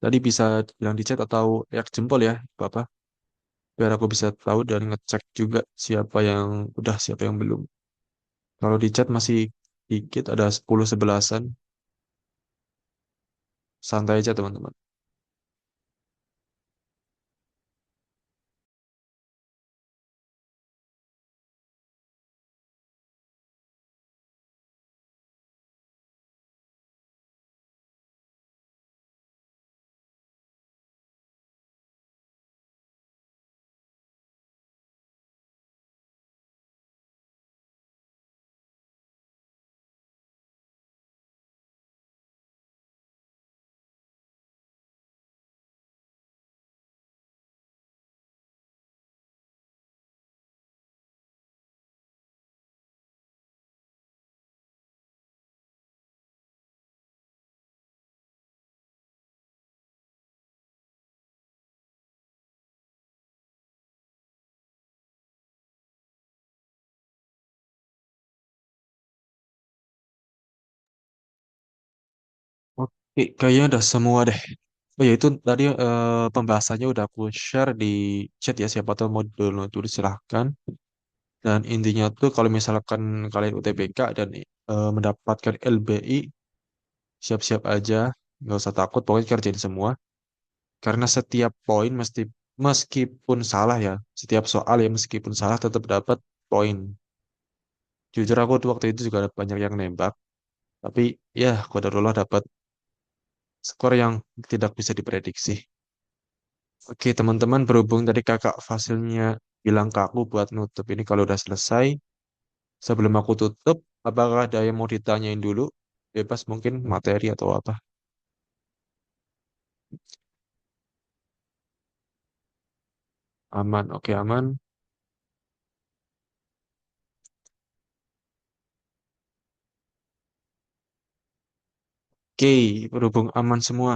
tadi bisa bilang di chat atau reak jempol ya, Bapak, biar aku bisa tahu dan ngecek juga siapa yang udah, siapa yang belum. Kalau di chat masih dikit, ada 10-11-an, santai aja teman-teman. Oke, kayaknya udah semua deh. Oh ya, itu tadi pembahasannya udah aku share di chat ya, siapa tahu mau download dulu silahkan. Dan intinya tuh kalau misalkan kalian UTBK dan mendapatkan LBI, siap-siap aja, nggak usah takut, pokoknya kerjain semua. Karena setiap poin meskipun salah ya, setiap soal ya meskipun salah tetap dapat poin. Jujur aku tuh waktu itu juga ada banyak yang nembak, tapi ya qadarullah dapat skor yang tidak bisa diprediksi. Oke teman-teman, berhubung tadi kakak Fasilnya bilang ke aku buat nutup ini kalau udah selesai, sebelum aku tutup, apakah ada yang mau ditanyain dulu? Bebas mungkin materi atau apa. Aman, oke aman. Oke, berhubung aman semua.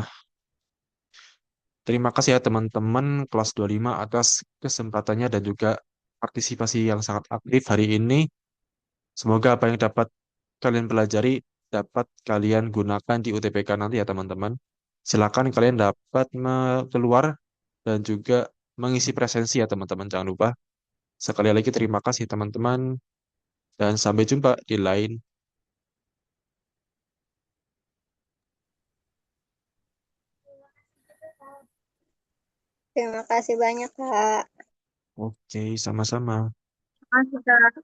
Terima kasih ya teman-teman kelas 25 atas kesempatannya dan juga partisipasi yang sangat aktif hari ini. Semoga apa yang dapat kalian pelajari dapat kalian gunakan di UTBK nanti ya teman-teman. Silakan kalian dapat keluar dan juga mengisi presensi ya teman-teman. Jangan lupa. Sekali lagi terima kasih teman-teman dan sampai jumpa di lain. Terima kasih banyak, Kak. Oke, sama-sama. Masih, Kak.